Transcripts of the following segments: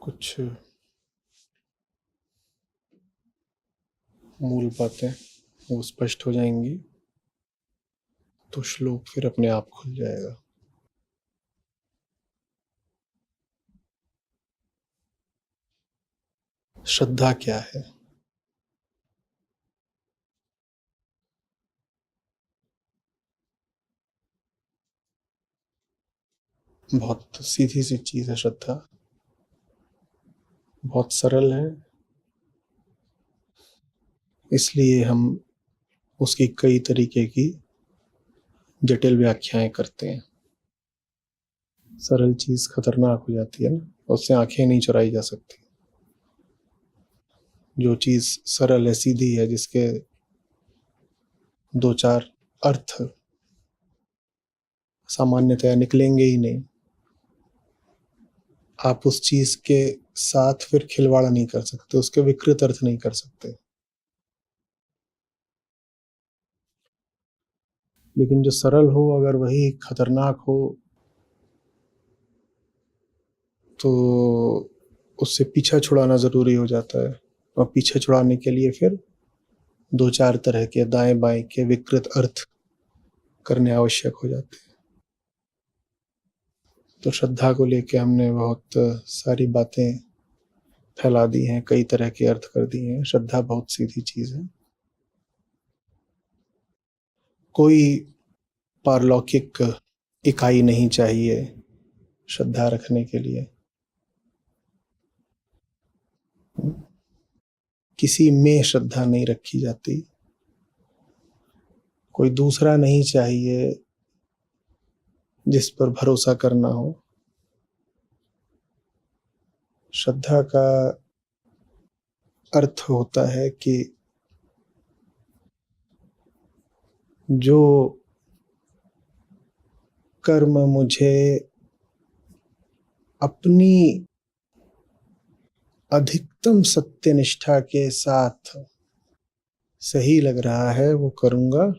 कुछ मूल बातें वो स्पष्ट हो जाएंगी तो श्लोक फिर अपने आप खुल जाएगा। श्रद्धा क्या है? बहुत सीधी सी चीज है श्रद्धा, बहुत सरल है, इसलिए हम उसकी कई तरीके की जटिल व्याख्याएं करते हैं। सरल चीज खतरनाक हो जाती है ना, उससे आंखें नहीं चुराई जा सकती। जो चीज सरल है, सीधी है, जिसके दो चार अर्थ सामान्यतया निकलेंगे ही नहीं, आप उस चीज के साथ फिर खिलवाड़ नहीं कर सकते, उसके विकृत अर्थ नहीं कर सकते। लेकिन जो सरल हो, अगर वही खतरनाक हो तो उससे पीछा छुड़ाना जरूरी हो जाता है, और पीछे छुड़ाने के लिए फिर दो चार तरह के दाएं बाएं के विकृत अर्थ करने आवश्यक हो जाते हैं। तो श्रद्धा को लेके हमने बहुत सारी बातें फैला दी हैं, कई तरह के अर्थ कर दिए हैं। श्रद्धा बहुत सीधी चीज है। कोई पारलौकिक इकाई नहीं चाहिए श्रद्धा रखने के लिए। किसी में श्रद्धा नहीं रखी जाती, कोई दूसरा नहीं चाहिए जिस पर भरोसा करना हो। श्रद्धा का अर्थ होता है कि जो कर्म मुझे अपनी अधिकतम सत्यनिष्ठा के साथ सही लग रहा है वो करूंगा,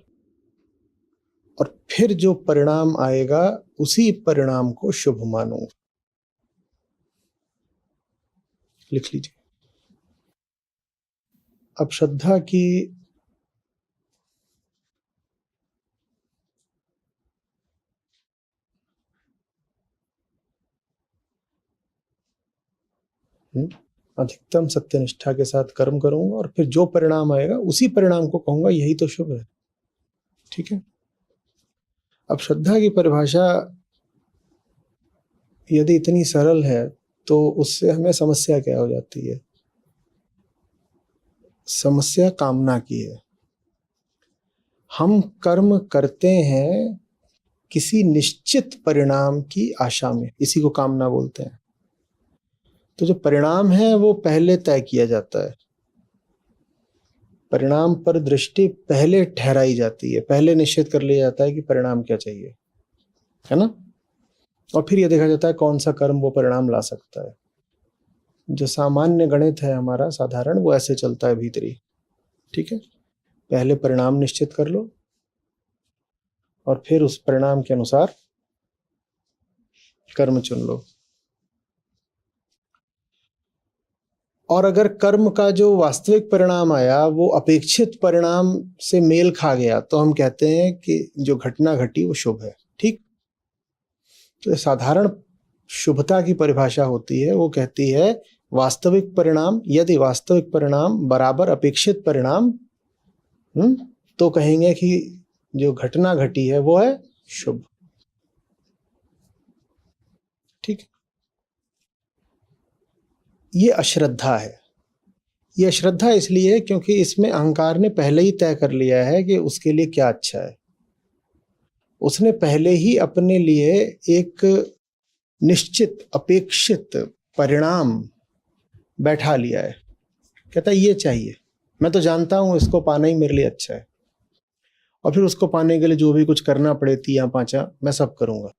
और फिर जो परिणाम आएगा उसी परिणाम को शुभ मानूंगा। लिख लीजिए। अब श्रद्धा की अधिकतम सत्यनिष्ठा के साथ कर्म करूंगा और फिर जो परिणाम आएगा उसी परिणाम को कहूंगा यही तो शुभ है। ठीक है। अब श्रद्धा की परिभाषा यदि इतनी सरल है तो उससे हमें समस्या क्या हो जाती है? समस्या कामना की है। हम कर्म करते हैं किसी निश्चित परिणाम की आशा में, इसी को कामना बोलते हैं। तो जो परिणाम है वो पहले तय किया जाता है, परिणाम पर दृष्टि पहले ठहराई जाती है, पहले निश्चित कर लिया जाता है कि परिणाम क्या चाहिए, है ना। और फिर यह देखा जाता है कौन सा कर्म वो परिणाम ला सकता है। जो सामान्य गणित है हमारा साधारण, वो ऐसे चलता है भीतरी। ठीक है। पहले परिणाम निश्चित कर लो और फिर उस परिणाम के अनुसार कर्म चुन लो। और अगर कर्म का जो वास्तविक परिणाम आया वो अपेक्षित परिणाम से मेल खा गया तो हम कहते हैं कि जो घटना घटी वो शुभ है। ठीक। तो साधारण शुभता की परिभाषा होती है, वो कहती है वास्तविक परिणाम, यदि वास्तविक परिणाम बराबर अपेक्षित परिणाम, तो कहेंगे कि जो घटना घटी है वो है शुभ। ठीक। ये अश्रद्धा है। ये अश्रद्धा इसलिए है क्योंकि इसमें अहंकार ने पहले ही तय कर लिया है कि उसके लिए क्या अच्छा है। उसने पहले ही अपने लिए एक निश्चित अपेक्षित परिणाम बैठा लिया है। कहता है ये चाहिए, मैं तो जानता हूं इसको पाना ही मेरे लिए अच्छा है, और फिर उसको पाने के लिए जो भी कुछ करना पड़े तिया पांचा मैं सब करूंगा।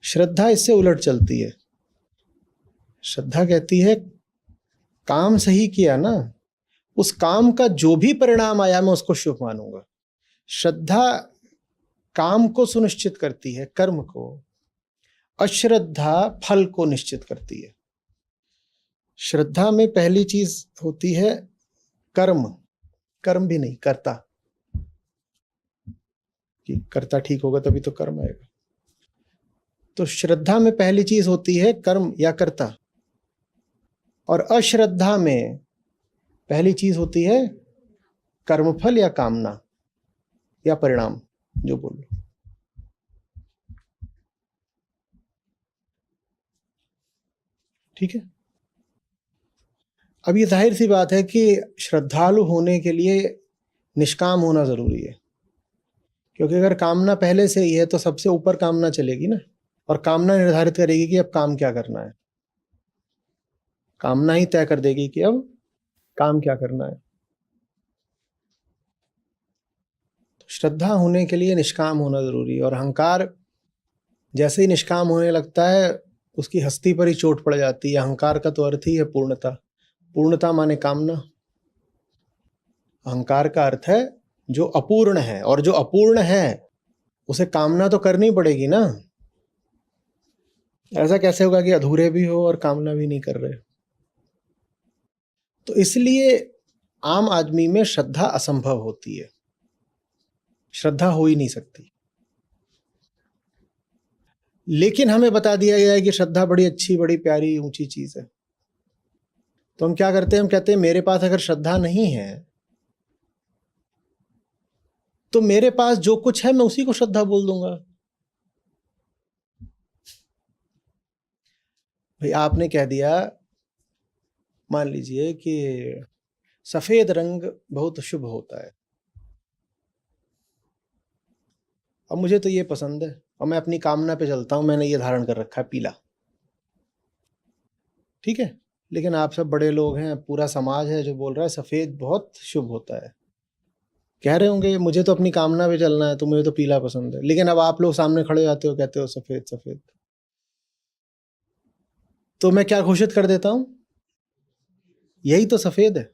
श्रद्धा इससे उलट चलती है। श्रद्धा कहती है काम सही किया ना, उस काम का जो भी परिणाम आया मैं उसको शुभ मानूंगा। श्रद्धा काम को सुनिश्चित करती है, कर्म को। अश्रद्धा फल को निश्चित करती है। श्रद्धा में पहली चीज होती है कर्म, कर्म भी नहीं, कर्ता, कि कर्ता ठीक होगा तभी तो कर्म आएगा। तो श्रद्धा में पहली चीज होती है कर्म या कर्ता, और अश्रद्धा में पहली चीज होती है कर्मफल या कामना या परिणाम, जो बोल लो। ठीक है। अब ये जाहिर सी बात है कि श्रद्धालु होने के लिए निष्काम होना जरूरी है, क्योंकि अगर कामना पहले से ही है तो सबसे ऊपर कामना चलेगी ना, और कामना निर्धारित करेगी कि अब काम क्या करना है। कामना ही तय कर देगी कि अब काम क्या करना है। तो श्रद्धा होने के लिए निष्काम होना जरूरी है, और अहंकार जैसे ही निष्काम होने लगता है उसकी हस्ती पर ही चोट पड़ जाती है। अहंकार का तो अर्थ ही है पूर्णता, पूर्णता माने कामना। अहंकार का अर्थ है जो अपूर्ण है, और जो अपूर्ण है उसे कामना तो करनी पड़ेगी ना। ऐसा कैसे होगा कि अधूरे भी हो और कामना भी नहीं कर रहे। तो इसलिए आम आदमी में श्रद्धा असंभव होती है, श्रद्धा हो ही नहीं सकती। लेकिन हमें बता दिया गया है कि श्रद्धा बड़ी अच्छी, बड़ी प्यारी, ऊंची चीज है। तो हम क्या करते हैं, हम कहते हैं मेरे पास अगर श्रद्धा नहीं है तो मेरे पास जो कुछ है मैं उसी को श्रद्धा बोल दूंगा। भाई आपने कह दिया, मान लीजिए कि सफेद रंग बहुत शुभ होता है, अब मुझे तो ये पसंद है और मैं अपनी कामना पे चलता हूं, मैंने ये धारण कर रखा है पीला। ठीक है। लेकिन आप सब बड़े लोग हैं, पूरा समाज है जो बोल रहा है सफेद बहुत शुभ होता है। कह रहे होंगे मुझे तो अपनी कामना पे चलना है तो मुझे तो पीला पसंद है, लेकिन अब आप लोग सामने खड़े जाते हो, कहते हो सफेद सफेद। तो मैं क्या घोषित कर देता हूं, यही तो सफेद है।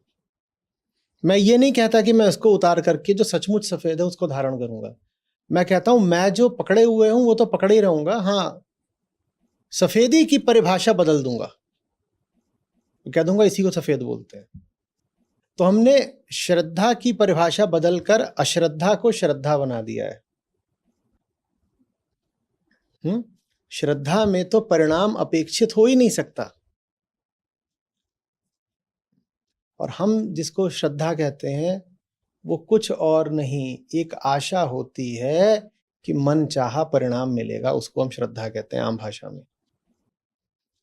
मैं ये नहीं कहता कि मैं उसको उतार करके जो सचमुच सफेद है उसको धारण करूंगा। मैं कहता हूं मैं जो पकड़े हुए हूं वो तो पकड़े ही रहूंगा, हाँ सफेदी की परिभाषा बदल दूंगा, कह दूंगा इसी को सफेद बोलते हैं। तो हमने श्रद्धा की परिभाषा बदलकर अश्रद्धा को श्रद्धा बना दिया है। श्रद्धा में तो परिणाम अपेक्षित हो ही नहीं सकता, और हम जिसको श्रद्धा कहते हैं वो कुछ और नहीं, एक आशा होती है कि मन चाहा परिणाम मिलेगा, उसको हम श्रद्धा कहते हैं आम भाषा में।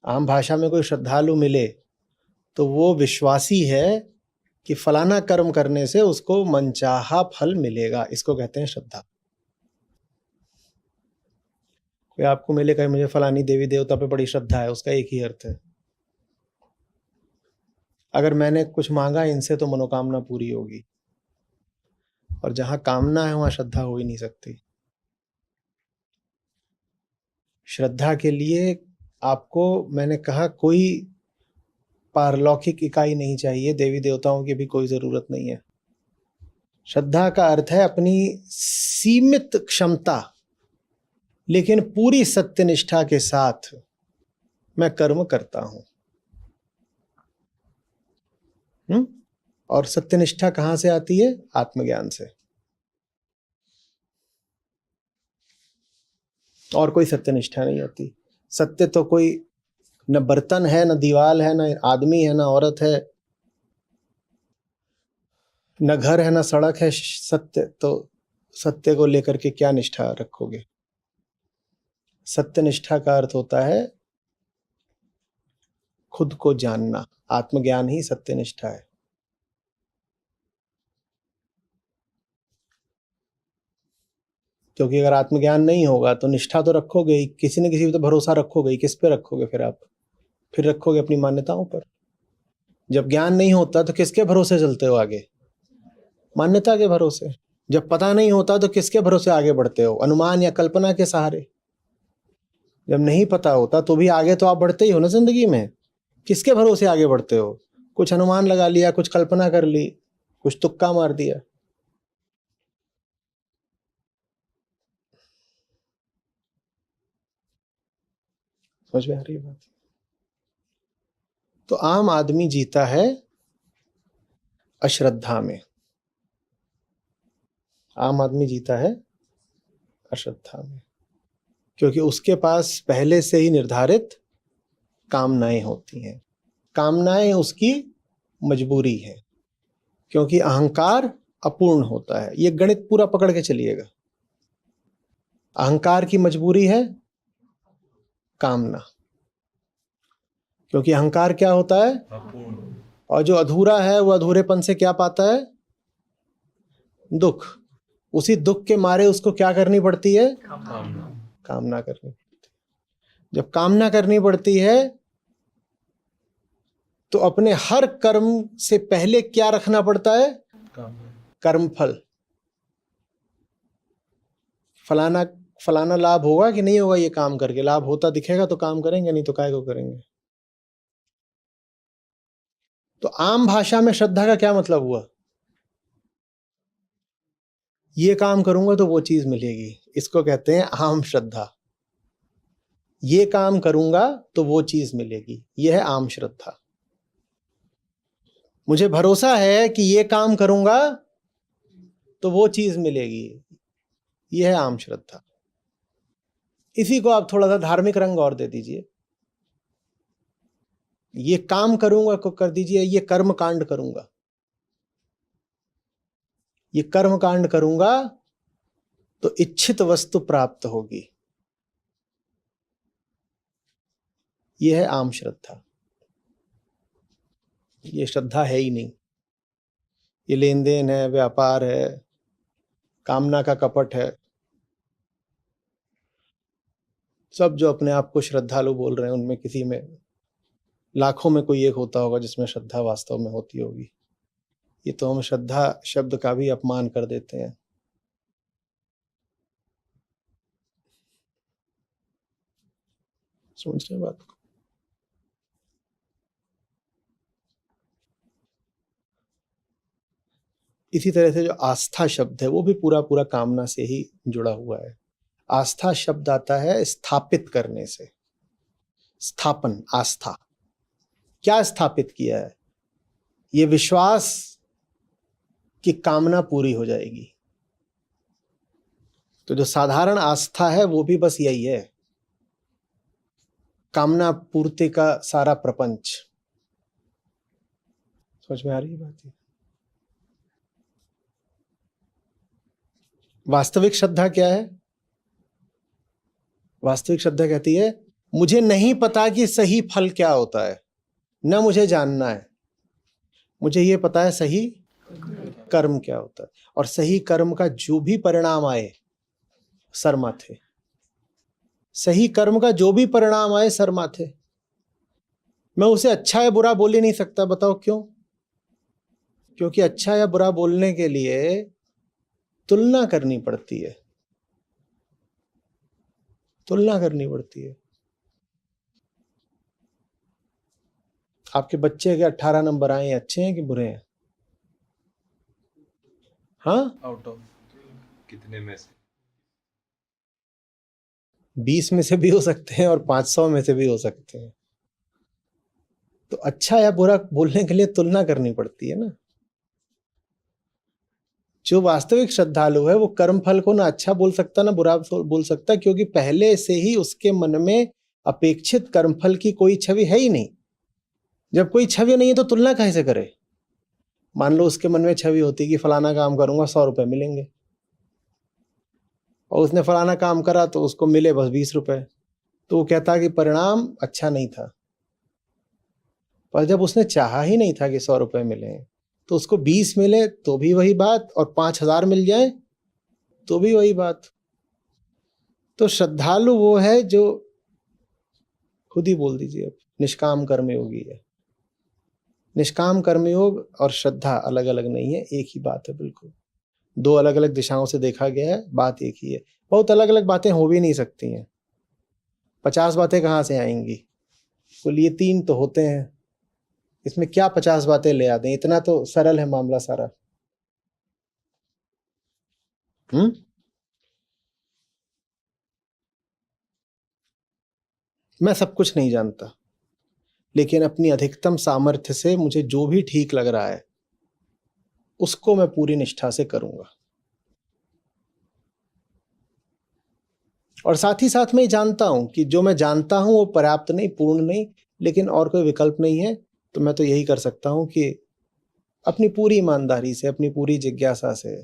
आम भाषा में कोई श्रद्धालु मिले तो वो विश्वासी है कि फलाना कर्म करने से उसको मनचाहा फल मिलेगा, इसको कहते हैं श्रद्धा। कोई आपको मिले कहे मुझे फलानी देवी देवता पे बड़ी श्रद्धा है, उसका एक ही अर्थ है, अगर मैंने कुछ मांगा इनसे तो मनोकामना पूरी होगी। और जहां कामना है वहां श्रद्धा हो ही नहीं सकती। श्रद्धा के लिए आपको मैंने कहा कोई पारलौकिक इकाई नहीं चाहिए, देवी देवताओं की भी कोई जरूरत नहीं है। श्रद्धा का अर्थ है अपनी सीमित क्षमता लेकिन पूरी सत्यनिष्ठा के साथ मैं कर्म करता हूं। और सत्यनिष्ठा कहां से आती है, आत्मज्ञान से। और कोई सत्यनिष्ठा नहीं होती। सत्य तो कोई न बर्तन है, न दीवाल है, न आदमी है, न औरत है, न घर है, न सड़क है। सत्य तो, सत्य को लेकर के क्या निष्ठा रखोगे। सत्यनिष्ठा का अर्थ होता है खुद को जानना, आत्मज्ञान ही सत्यनिष्ठा है। क्योंकि अगर आत्मज्ञान नहीं होगा तो निष्ठा तो रखोगे ही, किसी न किसी पे तो भरोसा रखोगे ही। किस पे रखोगे फिर आप, फिर रखोगे अपनी मान्यताओं पर। जब ज्ञान नहीं होता तो किसके भरोसे चलते हो आगे, मान्यता के भरोसे। जब पता नहीं होता तो किसके भरोसे आगे बढ़ते हो, अनुमान या कल्पना के सहारे। जब नहीं पता होता तो भी आगे तो आप बढ़ते ही हो ना जिंदगी में, किसके भरोसे आगे बढ़ते हो, कुछ अनुमान लगा लिया, कुछ कल्पना कर ली, कुछ तुक्का मार दिया। समझ में आ रही है बात? तो आम आदमी जीता है अश्रद्धा में, आम आदमी जीता है अश्रद्धा में, क्योंकि उसके पास पहले से ही निर्धारित कामनाएं होती हैं। कामनाएं उसकी मजबूरी है, क्योंकि अहंकार अपूर्ण होता है। ये गणित पूरा पकड़ के चलिएगा। अहंकार की मजबूरी है कामना, क्योंकि अहंकार क्या होता है? अपूर्ण। और जो अधूरा है वो अधूरेपन से क्या पाता है? दुख। उसी दुख के मारे उसको क्या करनी पड़ती है? कामना करनी पड़ती है। जब कामना करनी पड़ती है तो अपने हर कर्म से पहले क्या रखना पड़ता है? कर्मफल। फलाना लाभ होगा कि नहीं होगा, ये काम करके लाभ होता दिखेगा तो काम करेंगे, नहीं तो काहे को करेंगे। तो आम भाषा में श्रद्धा का क्या मतलब हुआ? ये काम करूंगा तो वो चीज मिलेगी, इसको कहते हैं आम श्रद्धा। ये काम करूंगा तो वो चीज मिलेगी, यह है आम श्रद्धा। मुझे भरोसा है कि ये काम करूंगा तो वो चीज मिलेगी, यह है आम श्रद्धा। इसी को आप थोड़ा सा धार्मिक रंग और दे दीजिए। ये काम करूंगा को कर दीजिए ये कर्म कांड करूंगा। ये कर्म कांड करूंगा तो इच्छित वस्तु प्राप्त होगी, यह है आम श्रद्धा। ये श्रद्धा है ही नहीं, ये लेन देन है, व्यापार है, कामना का कपट है। सब जो अपने आप को श्रद्धालु बोल रहे हैं उनमें किसी में लाखों में कोई एक होता होगा जिसमें श्रद्धा वास्तव में होती होगी। ये तो हम श्रद्धा शब्द का भी अपमान कर देते हैं। समझ रहे बात को? इसी तरह से जो आस्था शब्द है वो भी पूरा पूरा कामना से ही जुड़ा हुआ है। आस्था शब्द आता है स्थापित करने से। स्थापन, आस्था। क्या स्थापित किया है? ये विश्वास कि कामना पूरी हो जाएगी। तो जो साधारण आस्था है वो भी बस यही है, कामना पूर्ति का सारा प्रपंच। समझ में आ रही है बात? वास्तविक श्रद्धा क्या है? वास्तविक श्रद्धा कहती है मुझे नहीं पता कि सही फल क्या होता है, न मुझे जानना है, मुझे ये पता है सही कर्म क्या होता है, और सही कर्म का जो भी परिणाम आए सर माथे। सही कर्म का जो भी परिणाम आए सर माथे। मैं उसे अच्छा या बुरा बोल ही नहीं सकता। बताओ क्यों? क्योंकि अच्छा या बुरा बोलने के लिए तुलना करनी पड़ती है। तुलना करनी पड़ती है। आपके बच्चे के 18 नंबर आए, अच्छे हैं कि बुरे हैं? हाँ, आउट ऑफ कितने में से? 20 में से भी हो सकते हैं और 500 में से भी हो सकते हैं। तो अच्छा या बुरा बोलने के लिए तुलना करनी पड़ती है ना। जो वास्तविक श्रद्धालु है वो कर्म फल को ना अच्छा बोल सकता ना बुरा बोल सकता, क्योंकि पहले से ही उसके मन में अपेक्षित कर्मफल की कोई छवि है ही नहीं। जब कोई छवि नहीं है तो तुलना कैसे करे? मान लो उसके मन में छवि होती कि फलाना काम करूंगा 100 रुपए मिलेंगे, और उसने फलाना काम करा तो उसको मिले बस 20 रुपए, तो वो कहता कि परिणाम अच्छा नहीं था। पर जब उसने चाहा ही नहीं था कि 100 रुपए मिले, तो उसको 20 मिले तो भी वही बात, और 5,000 मिल जाए तो भी वही बात। तो श्रद्धालु वो है जो, खुद ही बोल दीजिए अब, निष्काम कर्मयोगी है। निष्काम कर्मयोग और श्रद्धा अलग अलग नहीं है, एक ही बात है बिल्कुल। दो अलग अलग दिशाओं से देखा गया है, बात एक ही है। बहुत अलग अलग बातें हो भी नहीं सकती हैं। 50 बातें कहाँ से आएंगी? कुल ये 3 तो होते हैं, इसमें क्या 50 बातें ले आते हैं? इतना तो सरल है मामला सारा। मैं सब कुछ नहीं जानता, लेकिन अपनी अधिकतम सामर्थ्य से मुझे जो भी ठीक लग रहा है उसको मैं पूरी निष्ठा से करूंगा। और साथ ही साथ मैं ये जानता हूं कि जो मैं जानता हूं वो पर्याप्त नहीं, पूर्ण नहीं, लेकिन और कोई विकल्प नहीं है, तो मैं तो यही कर सकता हूं कि अपनी पूरी ईमानदारी से, अपनी पूरी जिज्ञासा से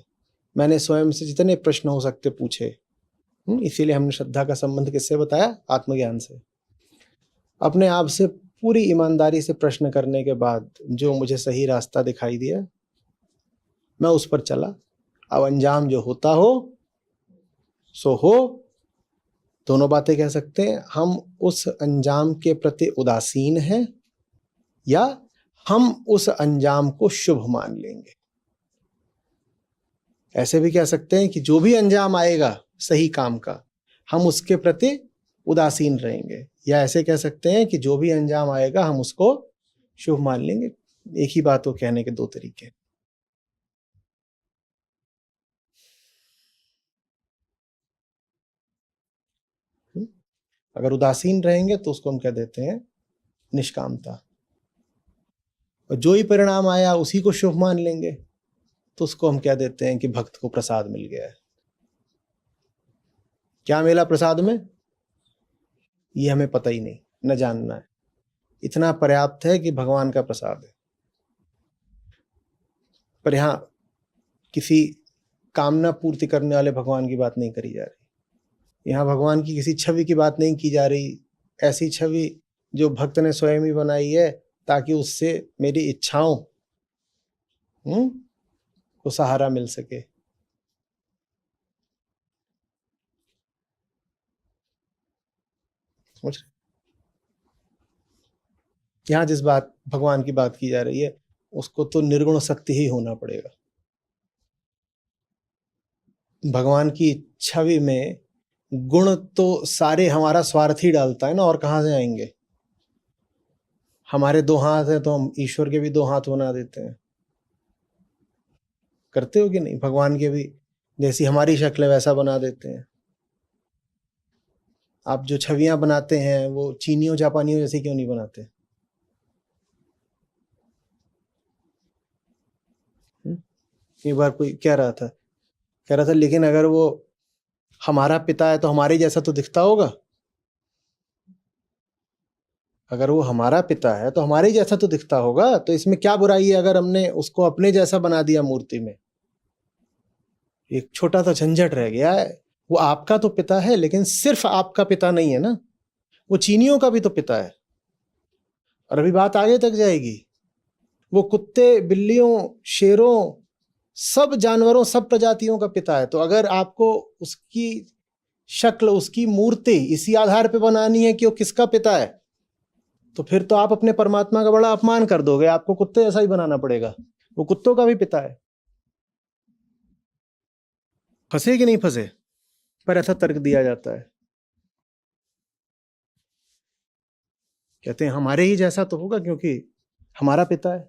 मैंने स्वयं से जितने प्रश्न हो सकते पूछे। इसीलिए हमने श्रद्धा का संबंध किससे बताया? आत्मज्ञान से। अपने आप से पूरी ईमानदारी से प्रश्न करने के बाद जो मुझे सही रास्ता दिखाई दिया, मैं उस पर चला। अब अंजाम जो होता हो सो हो। दोनों बातें कह सकते हैं, हम उस अंजाम के प्रति उदासीन हैं या हम उस अंजाम को शुभ मान लेंगे। ऐसे भी कह सकते हैं कि जो भी अंजाम आएगा सही काम का, हम उसके प्रति उदासीन रहेंगे, या ऐसे कह सकते हैं कि जो भी अंजाम आएगा हम उसको शुभ मान लेंगे। एक ही बात को कहने के दो तरीके। अगर उदासीन रहेंगे तो उसको हम कह देते हैं निष्कामता, और जो ही परिणाम आया उसी को शुभ मान लेंगे तो उसको हम कह देते हैं कि भक्त को प्रसाद मिल गया है। क्या मिला प्रसाद में, ये हमें पता ही नहीं, न जानना है। इतना पर्याप्त है कि भगवान का प्रसाद है। पर यहां किसी कामना पूर्ति करने वाले भगवान की बात नहीं करी जा रही। यहाँ भगवान की किसी छवि की बात नहीं की जा रही, ऐसी छवि जो भक्त ने स्वयं ही बनाई है ताकि उससे मेरी इच्छाओं को सहारा मिल सके। समझ रहे? यहाँ जिस बात भगवान की बात की जा रही है उसको तो निर्गुण सत्य ही होना पड़ेगा। भगवान की छवि में गुण तो सारे हमारा स्वार्थ ही डालता है ना, और कहाँ से आएंगे? हमारे दो हाथ हैं तो हम ईश्वर के भी दो हाथ बना देते हैं। करते हो कि नहीं? भगवान के भी जैसी हमारी शक्ल है वैसा बना देते हैं। आप जो छवियां बनाते हैं वो चीनियों जापानियों जैसे क्यों नहीं बनाते? एक बार कोई कह रहा था लेकिन अगर वो हमारा पिता है तो हमारे जैसा तो दिखता होगा। अगर वो हमारा पिता है तो हमारे जैसा तो दिखता होगा, तो इसमें क्या बुराई है अगर हमने उसको अपने जैसा बना दिया मूर्ति में? एक छोटा सा झंझट रह गया है। वो आपका तो पिता है, लेकिन सिर्फ आपका पिता नहीं है ना, वो चीनियों का भी तो पिता है। और अभी बात आगे तक जाएगी। वो कुत्ते, बिल्लियों, शेरों, सब जानवरों, सब प्रजातियों का पिता है। तो अगर आपको उसकी शक्ल, उसकी मूर्ति इसी आधार पे बनानी है कि वो किसका पिता है, तो फिर तो आप अपने परमात्मा का बड़ा अपमान कर दोगे। आपको कुत्ते जैसा ही बनाना पड़ेगा, वो कुत्तों का भी पिता है। फंसे कि नहीं फंसे? पर ऐसा तर्क दिया जाता है, कहते हैं हमारे ही जैसा तो होगा क्योंकि हमारा पिता है।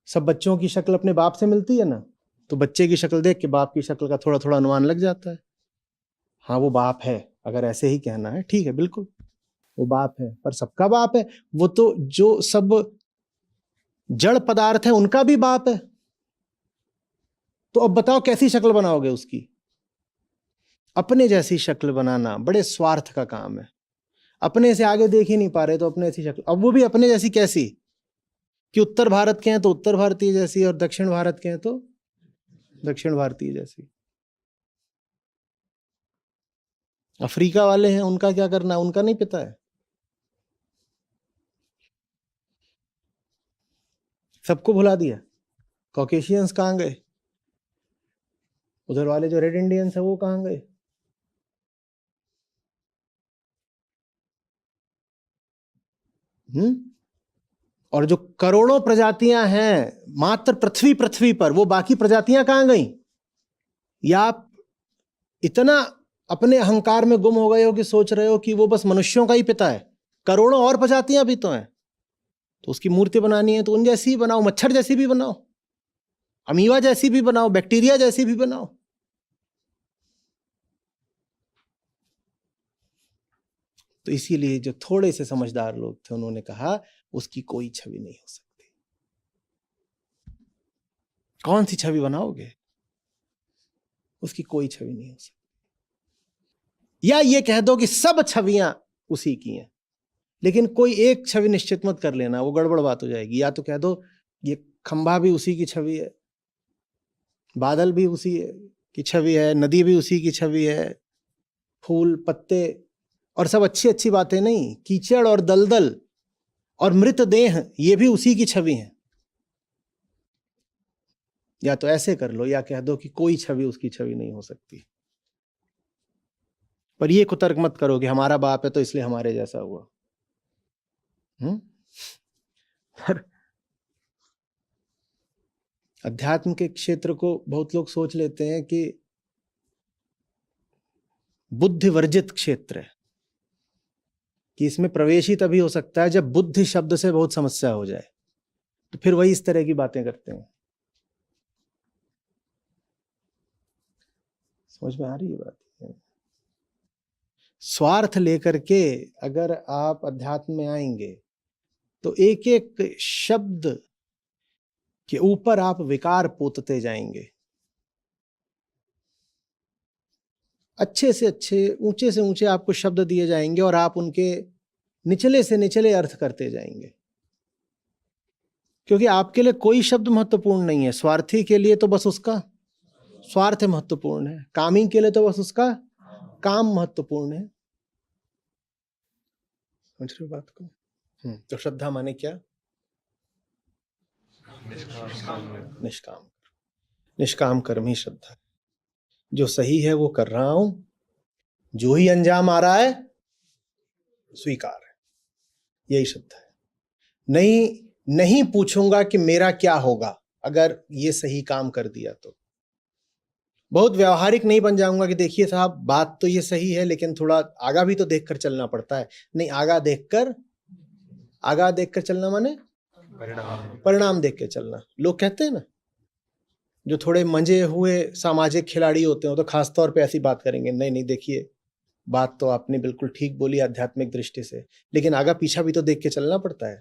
सब बच्चों की शक्ल अपने बाप से मिलती है ना, तो बच्चे की शक्ल देख के बाप की शक्ल का थोड़ा थोड़ा अनुमान लग जाता है। हाँ वो बाप है, अगर ऐसे ही कहना है ठीक है, बिल्कुल वो बाप है, पर सबका बाप है। वो तो जो सब जड़ पदार्थ है उनका भी बाप है। तो अब बताओ कैसी शक्ल बनाओगे उसकी? अपने जैसी शक्ल बनाना बड़े स्वार्थ का काम है। अपने से आगे देख ही नहीं पा रहे तो अपने जैसी शक्ल, अब वो भी अपने जैसी कैसी कि उत्तर भारत के हैं तो उत्तर भारतीय जैसी, और दक्षिण भारत के हैं तो दक्षिण भारतीय जैसी। अफ्रीका वाले हैं, उनका क्या करना, उनका नहीं पता है। सबको भुला दिया। कॉकेशियंस कहाँ गए? उधर वाले जो रेड इंडियंस है वो कहाँ गए? और जो करोड़ों प्रजातियां हैं मात्र पृथ्वी पर, वो बाकी प्रजातियां कहाँ गई? या आप इतना अपने अहंकार में गुम हो गए हो कि सोच रहे हो कि वो बस मनुष्यों का ही पिता है? करोड़ों और प्रजातियां भी तो हैं। तो उसकी मूर्ति बनानी है तो उन जैसी ही बनाओ, मच्छर जैसी भी बनाओ, अमीबा जैसी भी बनाओ, बैक्टीरिया जैसी भी बनाओ। तो इसीलिए जो थोड़े से समझदार लोग थे उन्होंने कहा उसकी कोई छवि नहीं हो सकती। कौन सी छवि बनाओगे? उसकी कोई छवि नहीं हो सकती। या ये कह दो कि सब छवियां उसी की हैं, लेकिन कोई एक छवि निश्चित मत कर लेना, वो गड़बड़ बात हो जाएगी। या तो कह दो ये खंभा भी उसी की छवि है, बादल भी उसी की छवि है, नदी भी उसी की छवि है, फूल पत्ते और सब अच्छी अच्छी बातें नहीं, कीचड़ और दलदल और मृतदेह ये भी उसी की छवि है। या तो ऐसे कर लो, या कह दो कि कोई छवि उसकी छवि नहीं हो सकती। पर ये कुतर्क मत करो कि हमारा बाप है तो इसलिए हमारे जैसा हुआ। पर अध्यात्म के क्षेत्र को बहुत लोग सोच लेते हैं कि बुद्धि वर्जित क्षेत्र है, कि इसमें प्रवेश ही तभी हो सकता है जब बुद्धि शब्द से बहुत समस्या हो जाए, तो फिर वही इस तरह की बातें करते हैं। समझ में आ रही है बात? स्वार्थ लेकर के अगर आप अध्यात्म में आएंगे तो एक एक शब्द के ऊपर आप विकार पोतते जाएंगे। अच्छे से अच्छे, ऊंचे से ऊंचे आपको शब्द दिए जाएंगे और आप उनके निचले से निचले अर्थ करते जाएंगे, क्योंकि आपके लिए कोई शब्द महत्वपूर्ण नहीं है। स्वार्थी के लिए तो बस उसका स्वार्थ महत्वपूर्ण है, कामी के लिए तो बस उसका काम महत्वपूर्ण है। समझ रहे हो बात को? तो श्रद्धा माने क्या? निष्काम। निष्काम कर्म ही श्रद्धा। जो सही है वो कर रहा हूं, जो ही अंजाम आ रहा है स्वीकार है, यही श्रद्धा है। नहीं पूछूंगा कि मेरा क्या होगा अगर ये सही काम कर दिया तो। बहुत व्यवहारिक नहीं बन जाऊंगा कि देखिए साहब बात तो ये सही है लेकिन थोड़ा आगा भी तो देखकर चलना पड़ता है। नहीं, आगा देखकर चलना माने परिणाम देख के चलना। लोग कहते हैं ना, जो थोड़े मंजे हुए सामाजिक खिलाड़ी होते हैं तो खास तौर पे ऐसी बात करेंगे, नहीं देखिए बात तो आपने बिल्कुल ठीक बोली आध्यात्मिक दृष्टि से, लेकिन आगा पीछा भी तो देख के चलना पड़ता है।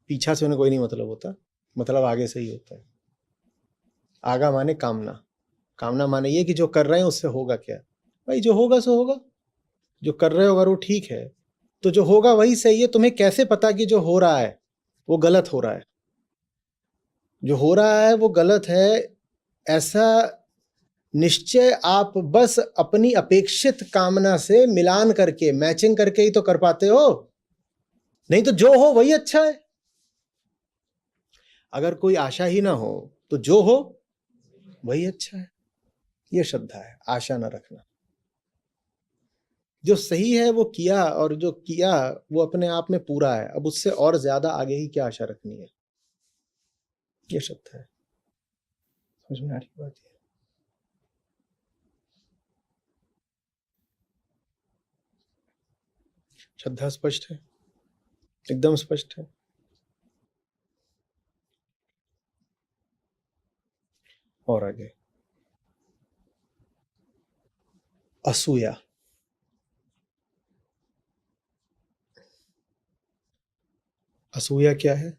पीछा से उन्हें कोई नहीं मतलब होता, मतलब आगे से ही होता है। आगा माने कामना, कामना माने ये कि जो कर रहे हैं उससे होगा क्या। भाई जो होगा सो होगा, जो कर रहे हो अगर वो ठीक है तो जो होगा वही सही है। तुम्हें कैसे पता कि जो हो रहा है वो गलत हो रहा है? जो हो रहा है वो गलत है ऐसा निश्चय आप बस अपनी अपेक्षित कामना से मिलान करके, मैचिंग करके ही तो कर पाते हो, नहीं तो जो हो वही अच्छा है। अगर कोई आशा ही ना हो तो जो हो वही अच्छा है। यह श्रद्धा है, आशा ना रखना। जो सही है वो किया, और जो किया वो अपने आप में पूरा है, अब उससे और ज्यादा आगे ही क्या आशा रखनी है। ये श्रद्धा है। समझ में आ रही बात? है श्रद्धा स्पष्ट है, एकदम स्पष्ट है। और आगे असूया। असूया क्या है?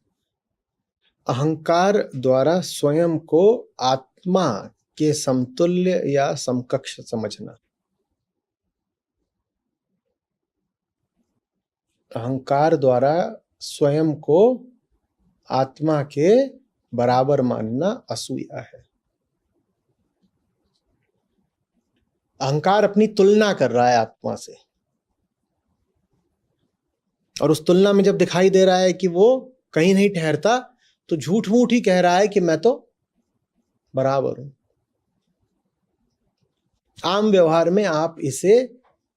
अहंकार द्वारा स्वयं को आत्मा के समतुल्य या समकक्ष समझना। अहंकार द्वारा स्वयं को आत्मा के बराबर मानना असूया है। अहंकार अपनी तुलना कर रहा है आत्मा से, और उस तुलना में जब दिखाई दे रहा है कि वो कहीं नहीं ठहरता तो झूठ मूठ ही कह रहा है कि मैं तो बराबर हूं। आम व्यवहार में आप इसे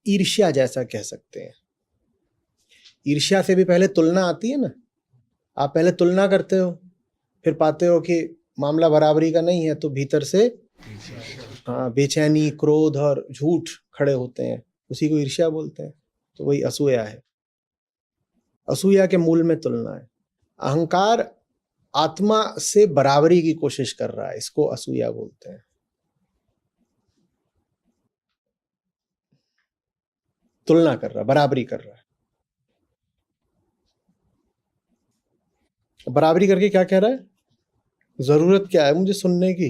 ईर्ष्या जैसा कह सकते हैं। ईर्ष्या से भी पहले तुलना आती है ना, आप पहले तुलना करते हो, फिर पाते हो कि मामला बराबरी का नहीं है तो भीतर से बेचैनी, क्रोध और झूठ खड़े होते हैं, उसी को ईर्ष्या बोलते हैं। तो वही असूया है। असूया के मूल में तुलना है। अहंकार आत्मा से बराबरी की कोशिश कर रहा है, इसको असूया बोलते हैं। तुलना कर रहा है, बराबरी कर रहा है। बराबरी करके क्या कह रहा है? जरूरत क्या है मुझे सुनने की,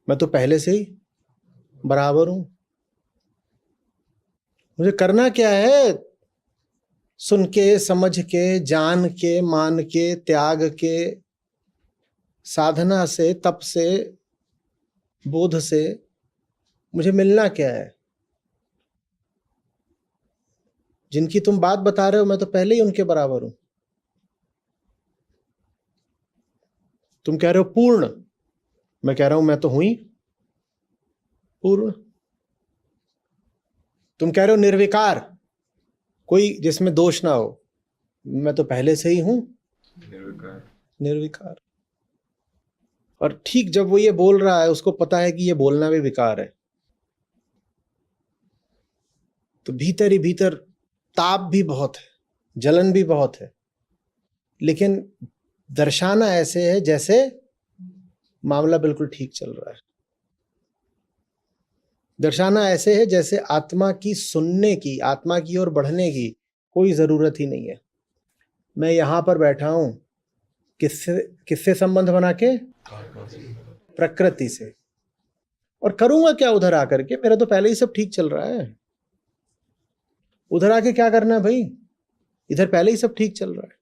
मैं तो पहले से ही बराबर हूं। मुझे करना क्या है? सुन के, समझ के, जान के, मान के, त्याग के, साधना से, तप से, बोध से मुझे मिलना क्या है? जिनकी तुम बात बता रहे हो मैं तो पहले ही उनके बराबर हूं। तुम कह रहे हो पूर्ण, मैं कह रहा हूं मैं तो हुई पूर्ण। तुम कह रहे हो निर्विकार, कोई जिसमें दोष ना हो, मैं तो पहले से ही हूं निर्विकार। निर्विकार। और ठीक जब वो ये बोल रहा है, उसको पता है कि ये बोलना भी विकार है, तो भीतर ही भीतर ताप भी बहुत है, जलन भी बहुत है, लेकिन दर्शाना ऐसे है जैसे मामला बिल्कुल ठीक चल रहा है। दर्शाना ऐसे है जैसे आत्मा की सुनने की, आत्मा की ओर बढ़ने की कोई जरूरत ही नहीं है। मैं यहां पर बैठा हूं किससे किससे संबंध बना के? प्रकृति से। और करूंगा क्या उधर आकर के? मेरा तो पहले ही सब ठीक चल रहा है। उधर आके क्या करना है भाई? इधर पहले ही सब ठीक चल रहा है।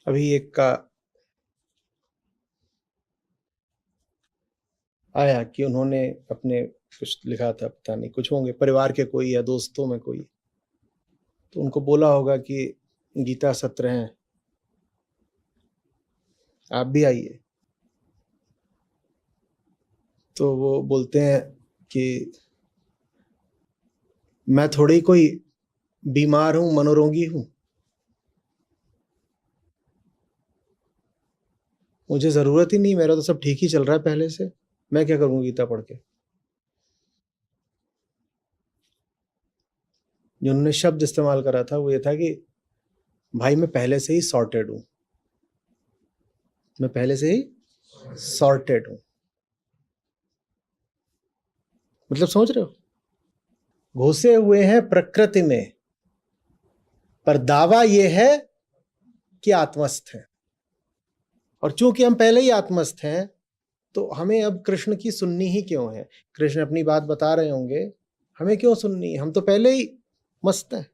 अभी एक का आया कि उन्होंने अपने कुछ लिखा था, पता नहीं कुछ होंगे परिवार के कोई या दोस्तों में कोई, तो उनको बोला होगा कि गीता सत्र हैं, आप भी आइए। तो वो बोलते हैं कि मैं थोड़ी कोई बीमार हूं, मनोरोगी हूं, मुझे जरूरत ही नहीं, मेरा तो सब ठीक ही चल रहा है पहले से, मैं क्या करूंगा गीता पढ़ के। जो उन्होंने शब्द इस्तेमाल करा था वो ये था कि भाई मैं पहले से ही सॉर्टेड हूं, मैं पहले से ही सॉर्टेड हूं। मतलब समझ रहे हो? घुसे हुए हैं प्रकृति में, पर दावा यह है कि आत्मस्थ है। और चूंकि हम पहले ही आत्मस्थ हैं, तो हमें अब कृष्ण की सुननी ही क्यों है? कृष्ण अपनी बात बता रहे होंगे, हमें क्यों सुननी है? हम तो पहले ही मस्त हैं।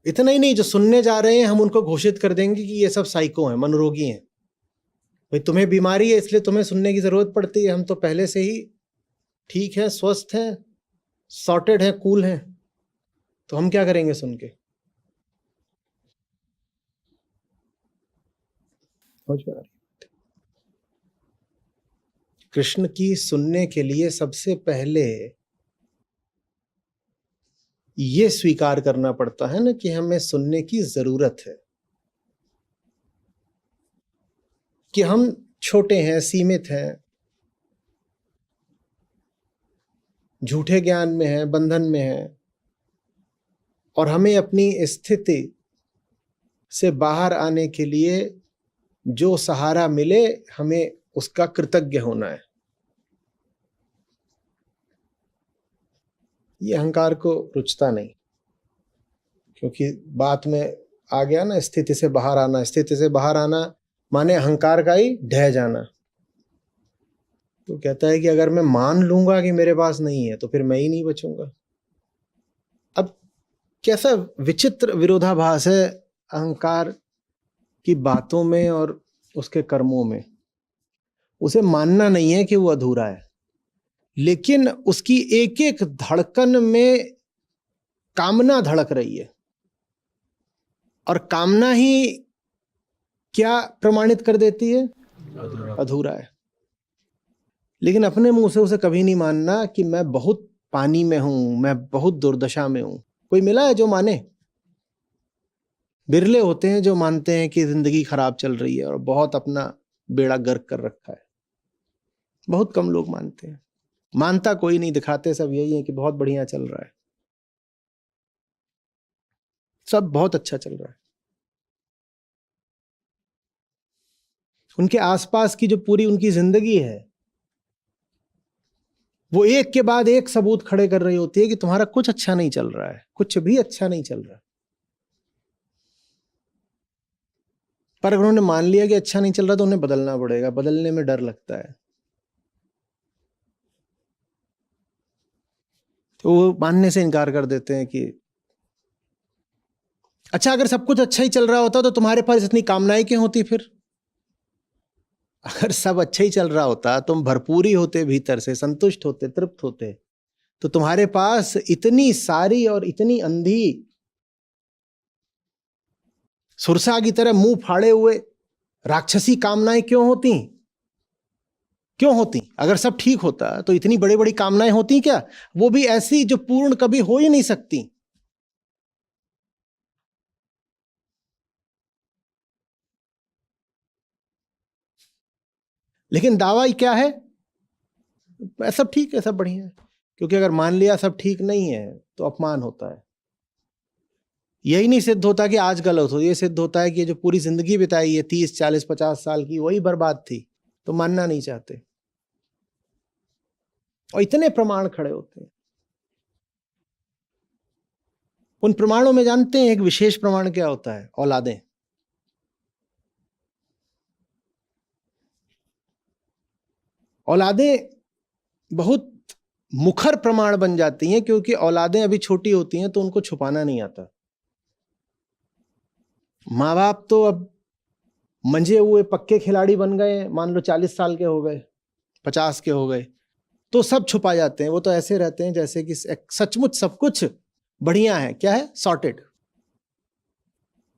इतना ही नहीं, जो सुनने जा रहे हैं हम उनको घोषित कर देंगे कि ये सब साइको हैं, मनोरोगी हैं। भाई तुम्हें बीमारी है इसलिए तुम्हें सुनने की जरूरत पड़ती है, हम तो पहले से ही ठीक है, स्वस्थ हैं, सॉर्टेड हैं, कूल हैं, तो हम क्या करेंगे सुन के? कृष्ण की सुनने के लिए सबसे पहले ये स्वीकार करना पड़ता है ना कि हमें सुनने की जरूरत है, कि हम छोटे हैं, सीमित हैं, झूठे ज्ञान में हैं, बंधन में हैं, और हमें अपनी स्थिति से बाहर आने के लिए जो सहारा मिले हमें उसका कृतज्ञ होना है। ये अहंकार को रुचता नहीं, क्योंकि बात में आ गया ना, स्थिति से बाहर आना। स्थिति से बाहर आना माने अहंकार का ही ढह जाना। तो कहता है कि अगर मैं मान लूंगा कि मेरे पास नहीं है तो फिर मैं ही नहीं बचूंगा। अब कैसा विचित्र विरोधाभास है अहंकार की बातों में और उसके कर्मों में। उसे मानना नहीं है कि वो अधूरा है, लेकिन उसकी एक एक धड़कन में कामना धड़क रही है, और कामना ही क्या प्रमाणित कर देती है? अधूरा है। लेकिन अपने मुंह से उसे कभी नहीं मानना कि मैं बहुत पानी में हूं, मैं बहुत दुर्दशा में हूं। कोई मिला है जो माने? बिरले होते हैं जो मानते हैं कि जिंदगी खराब चल रही है और बहुत अपना बेड़ा गर्क कर रखा है। बहुत कम लोग मानते हैं। मानता कोई नहीं, दिखाते सब यही है कि बहुत बढ़िया चल रहा है, सब बहुत अच्छा चल रहा है। उनके आसपास की जो पूरी उनकी जिंदगी है, वो एक के बाद एक सबूत खड़े कर रही होती है कि तुम्हारा कुछ अच्छा नहीं चल रहा है, कुछ भी अच्छा नहीं चल रहा। पर अगर उन्होंने मान लिया कि अच्छा नहीं चल रहा तो उन्हें बदलना पड़ेगा, बदलने में डर लगता है, तो वो मानने से इनकार कर देते हैं कि अच्छा, अगर सब कुछ अच्छा ही चल रहा होता तो तुम्हारे पास इतनी कामनाएं क्यों होती फिर? अगर सब अच्छा ही चल रहा होता, तुम भरपूरी होते, भीतर से संतुष्ट होते, तृप्त होते, तो तुम्हारे पास इतनी सारी और इतनी अंधी सुरसा की तरह मुंह फाड़े हुए राक्षसी कामनाएं क्यों होती? क्यों होती? अगर सब ठीक होता तो इतनी बड़ी बड़ी कामनाएं होती क्या? वो भी ऐसी जो पूर्ण कभी हो ही नहीं सकती। लेकिन दावा क्या है? सब ठीक है, सब बढ़िया है। क्योंकि अगर मान लिया सब ठीक नहीं है तो अपमान होता है। यही नहीं सिद्ध होता कि आज गलत हो, ये सिद्ध होता है कि ये जो पूरी जिंदगी बिताई है 30 40 50 साल की, वही बर्बाद थी, तो मानना नहीं चाहते। और इतने प्रमाण खड़े होते हैं। उन प्रमाणों में जानते हैं एक विशेष प्रमाण क्या होता है? औलादें। औलादें बहुत मुखर प्रमाण बन जाती हैं, क्योंकि औलादें अभी छोटी होती हैं तो उनको छुपाना नहीं आता। माँ बाप तो अब मंजे हुए पक्के खिलाड़ी बन गए, मान लो 40 साल के हो गए, 50 के हो गए, तो सब छुपा जाते हैं। वो तो ऐसे रहते हैं जैसे कि सचमुच सब कुछ बढ़िया है, क्या है, सॉर्टेड।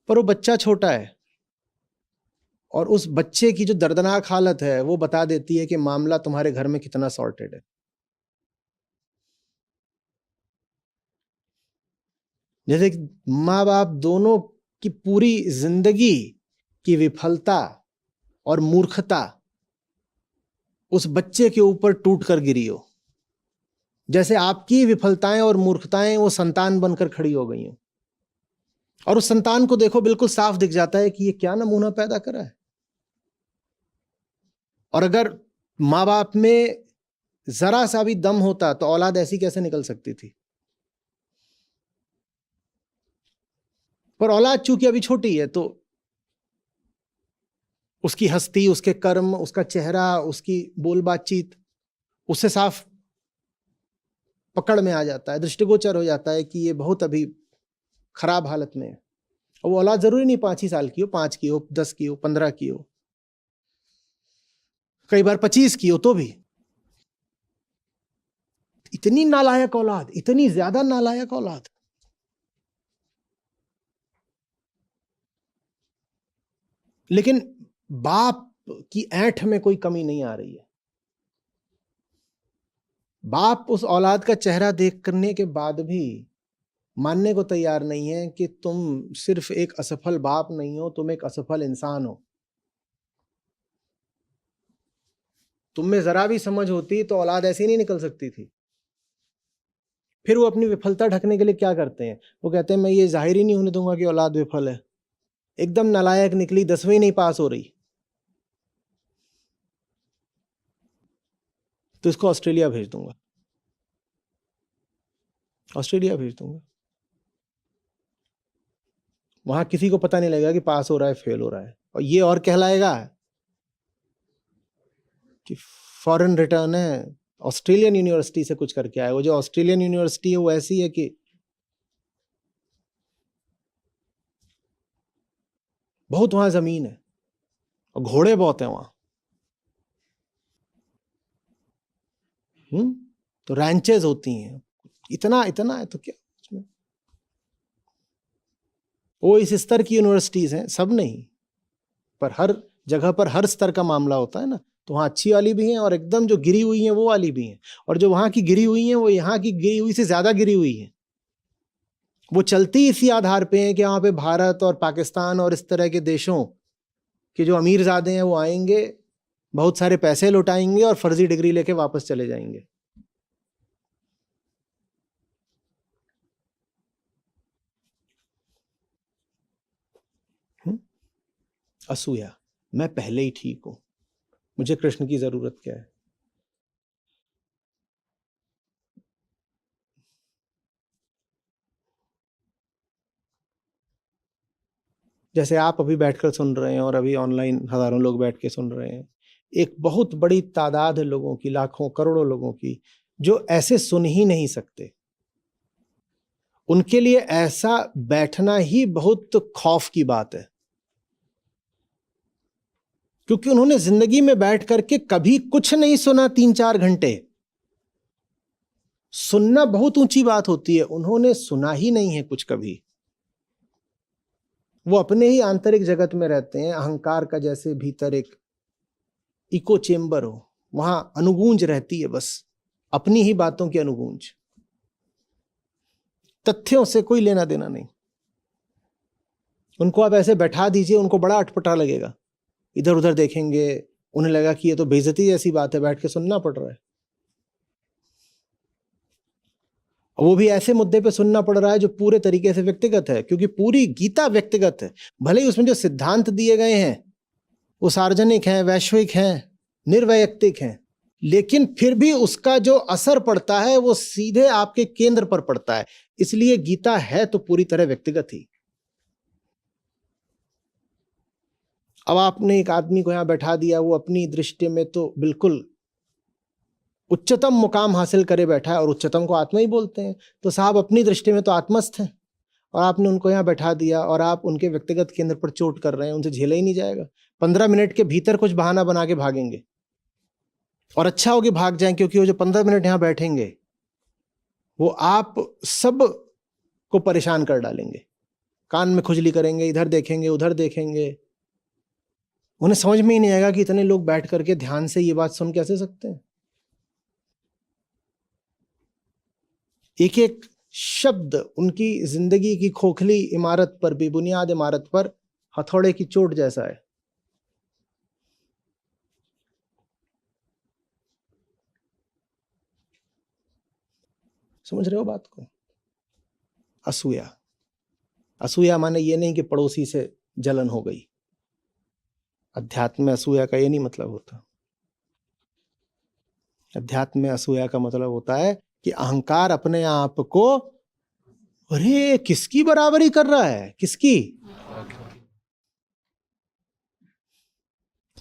पर वो बच्चा छोटा है, और उस बच्चे की जो दर्दनाक हालत है वो बता देती है कि मामला तुम्हारे घर में कितना सॉर्टेड है। जैसे कि माँ बाप दोनों की पूरी जिंदगी की विफलता और मूर्खता उस बच्चे के ऊपर टूट कर गिरी हो, जैसे आपकी विफलताएं और मूर्खताएं वो संतान बनकर खड़ी हो गई हो। और उस संतान को देखो, बिल्कुल साफ दिख जाता है कि ये क्या नमूना पैदा करा है। और अगर माँ बाप में जरा सा भी दम होता तो औलाद ऐसी कैसे निकल सकती थी? पर औलाद चूंकि अभी छोटी है तो उसकी हस्ती, उसके कर्म, उसका चेहरा, उसकी बोल बातचीत उससे साफ पकड़ में आ जाता है, दृष्टिगोचर हो जाता है कि ये बहुत अभी खराब हालत में है। और वो औलाद जरूरी नहीं 5 ही साल की हो, 5 की हो, 10 की हो, 15 की हो, कई बार 25 की हो, तो भी इतनी नालायक औलाद, इतनी ज्यादा नालायक औलाद। लेकिन बाप की ऐंठ में कोई कमी नहीं आ रही है। बाप उस औलाद का चेहरा देख करने के बाद भी मानने को तैयार नहीं है कि तुम सिर्फ एक असफल बाप नहीं हो, तुम एक असफल इंसान हो। तुम में जरा भी समझ होती तो औलाद ऐसी नहीं निकल सकती थी। फिर वो अपनी विफलता ढकने के लिए क्या करते हैं? वो कहते हैं मैं ये जाहिर ही नहीं होने दूंगा कि औलाद विफल है। एकदम नालायक निकली, 10वीं नहीं पास हो रही, तो इसको ऑस्ट्रेलिया भेज दूंगा, ऑस्ट्रेलिया भेज दूंगा। वहां किसी को पता नहीं लगेगा कि पास हो रहा है, फेल हो रहा है, और ये और कहलाएगा कि फॉरेन रिटर्न है, ऑस्ट्रेलियन यूनिवर्सिटी से कुछ करके आया। वो जो ऑस्ट्रेलियन यूनिवर्सिटी है वो ऐसी है कि बहुत वहां जमीन है और घोड़े बहुत हैं वहां। तो रैंचेस होती हैं, इतना इतना है तो क्या उसमें? वो इस स्तर की यूनिवर्सिटीज हैं, सब नहीं, पर हर जगह पर हर स्तर का मामला होता है ना। तो वहाँ अच्छी वाली भी हैं और एकदम जो गिरी हुई हैं वो वाली भी हैं, और जो वहाँ की गिरी हुई हैं वो यहाँ की गिरी हुई से ज्यादा गिरी हुई हैं। वो चलती इसी आधार पे है कि वहाँ पे भारत और पाकिस्तान और इस तरह के देशों के जो अमीरजादे हैं वो आएंगे, बहुत सारे पैसे लुटाएंगे और फर्जी डिग्री लेके वापस चले जाएंगे। असूया, मैं पहले ही ठीक हूं, मुझे कृष्ण की जरूरत क्या है। जैसे आप अभी बैठकर सुन रहे हैं और अभी ऑनलाइन हजारों लोग बैठ के सुन रहे हैं, एक बहुत बड़ी तादाद है लोगों की, लाखों करोड़ों लोगों की, जो ऐसे सुन ही नहीं सकते। उनके लिए ऐसा बैठना ही बहुत खौफ की बात है, क्योंकि उन्होंने जिंदगी में बैठ करके कभी कुछ नहीं सुना। 3-4 घंटे सुनना बहुत ऊंची बात होती है, उन्होंने सुना ही नहीं है कुछ कभी। वो अपने ही आंतरिक जगत में रहते हैं, अहंकार का जैसे भीतर एक इको चेम्बर हो, वहां अनुगूंज रहती है, बस अपनी ही बातों की अनुगूंज, तथ्यों से कोई लेना देना नहीं। उनको आप ऐसे बैठा दीजिए, उनको बड़ा अटपटा लगेगा, इधर उधर देखेंगे, उन्हें लगा कि ये तो बेइज्जती जैसी बात है, बैठ के सुनना पड़ रहा है। वो भी ऐसे मुद्दे पे सुनना पड़ रहा है जो पूरे तरीके से व्यक्तिगत है, क्योंकि पूरी गीता व्यक्तिगत है। भले ही उसमें जो सिद्धांत दिए गए हैं वो सार्वजनिक हैं, वैश्विक हैं, निर्वैयक्तिक हैं, लेकिन फिर भी उसका जो असर पड़ता है वो सीधे आपके केंद्र पर पड़ता है। इसलिए गीता है तो पूरी तरह व्यक्तिगत ही। अब आपने एक आदमी को यहां बैठा दिया, वो अपनी दृष्टि में तो बिल्कुल उच्चतम मुकाम हासिल करे बैठा है, और उच्चतम को आत्मा ही बोलते हैं, तो साहब अपनी दृष्टि में तो आत्मस्थ है, और आपने उनको यहाँ बैठा दिया और आप उनके व्यक्तिगत केंद्र पर चोट कर रहे हैं। उनसे झेला ही नहीं जाएगा। 15 मिनट के भीतर कुछ बहाना बना के भागेंगे, और अच्छा होगी भाग जाएं, क्योंकि वो जो 15 मिनट यहाँ बैठेंगे वो आप सब को परेशान कर डालेंगे। कान में खुजली करेंगे, इधर देखेंगे, उधर देखेंगे। उन्हें समझ में ही नहीं आएगा कि इतने लोग बैठ करके ध्यान से ये बात सुन कैसे सकते हैं। एक एक शब्द उनकी जिंदगी की खोखली इमारत पर, बेबुनियाद इमारत पर हथौड़े की चोट जैसा है। समझ रहे हो बात को? असूया, असूया माने ये नहीं कि पड़ोसी से जलन हो गई। अध्यात्म में असूया का ये नहीं मतलब होता। अध्यात्म में असूया का मतलब होता है कि अहंकार अपने आप को, अरे किसकी बराबरी कर रहा है, किसकी,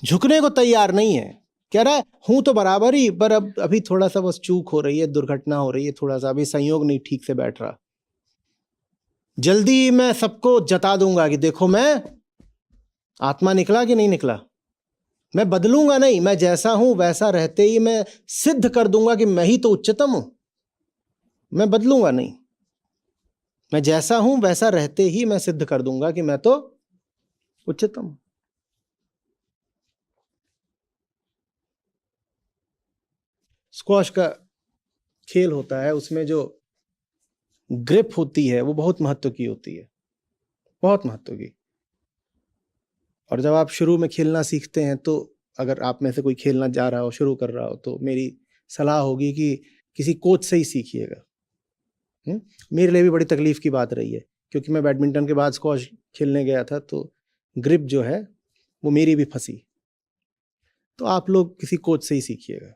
झुकने को तैयार नहीं है। कह रहा है हूं तो बराबर ही, पर अब अभी थोड़ा सा बस चूक हो रही है, दुर्घटना हो रही है, थोड़ा सा अभी संयोग नहीं ठीक से बैठ रहा। जल्दी मैं सबको जता दूंगा कि देखो मैं आत्मा निकला कि नहीं निकला। मैं बदलूंगा नहीं, मैं जैसा हूं वैसा रहते ही मैं सिद्ध कर दूंगा कि मैं ही तो उच्चतम हूं। मैं बदलूंगा नहीं, मैं जैसा हूं वैसा रहते ही मैं सिद्ध कर दूंगा कि मैं तो उच्चतम हूं। स्क्वॉश का खेल होता है, उसमें जो ग्रिप होती है वो बहुत महत्व की होती है, बहुत महत्व की। और जब आप शुरू में खेलना सीखते हैं, तो अगर आप में से कोई खेलना जा रहा हो, शुरू कर रहा हो, तो मेरी सलाह होगी कि किसी कोच से ही सीखिएगा। मेरे लिए भी बड़ी तकलीफ की बात रही है, क्योंकि मैं बैडमिंटन के बाद स्क्वॉश खेलने गया था, तो ग्रिप जो है वो मेरी भी फंसी। तो आप लोग किसी कोच से ही सीखिएगा।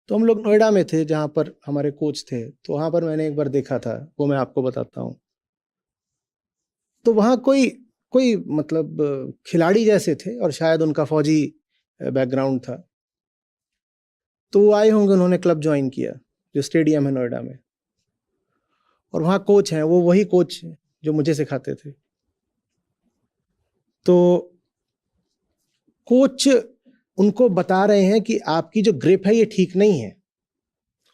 तो हम लोग नोएडा में थे जहाँ पर हमारे कोच थे, तो वहाँ पर मैंने एक बार देखा था, वो मैं आपको बताता हूँ। तो वहाँ कोई कोई मतलब खिलाड़ी जैसे थे, और शायद उनका फौजी बैकग्राउंड था। तो वो आए होंगे, उन्होंने क्लब ज्वाइन किया जो स्टेडियम है नोएडा में, और वहाँ कोच हैं, वो वही कोच जो मुझे सिखाते थे। तो कोच उनको बता रहे हैं कि आपकी जो ग्रिप है ये ठीक नहीं है,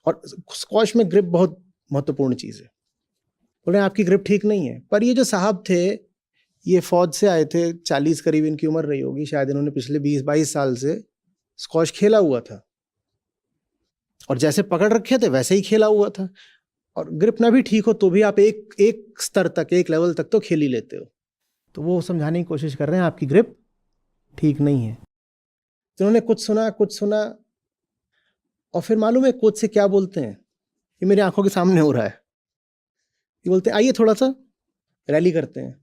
और स्क्वॉश में ग्रिप बहुत महत्वपूर्ण चीज है। बोल रहे हैं आपकी ग्रिप ठीक नहीं है। पर ये जो साहब थे, ये फौज से आए थे, 40 करीब इनकी उम्र रही होगी, शायद इन्होंने पिछले 20-22 साल से स्क्वॉश खेला हुआ था, और जैसे पकड़ रखे थे वैसे ही खेला हुआ था। और ग्रिप ना भी ठीक हो तो भी आप एक स्तर तक, एक लेवल तक तो खेल ही लेते हो। तो वो समझाने की कोशिश कर रहे हैं आपकी ग्रिप ठीक नहीं है। तो उन्होंने कुछ सुना, और फिर मालूम है कोच से क्या बोलते हैं? ये मेरी आंखों के सामने हो रहा है। ये बोलते हैं आइए थोड़ा सा रैली करते हैं,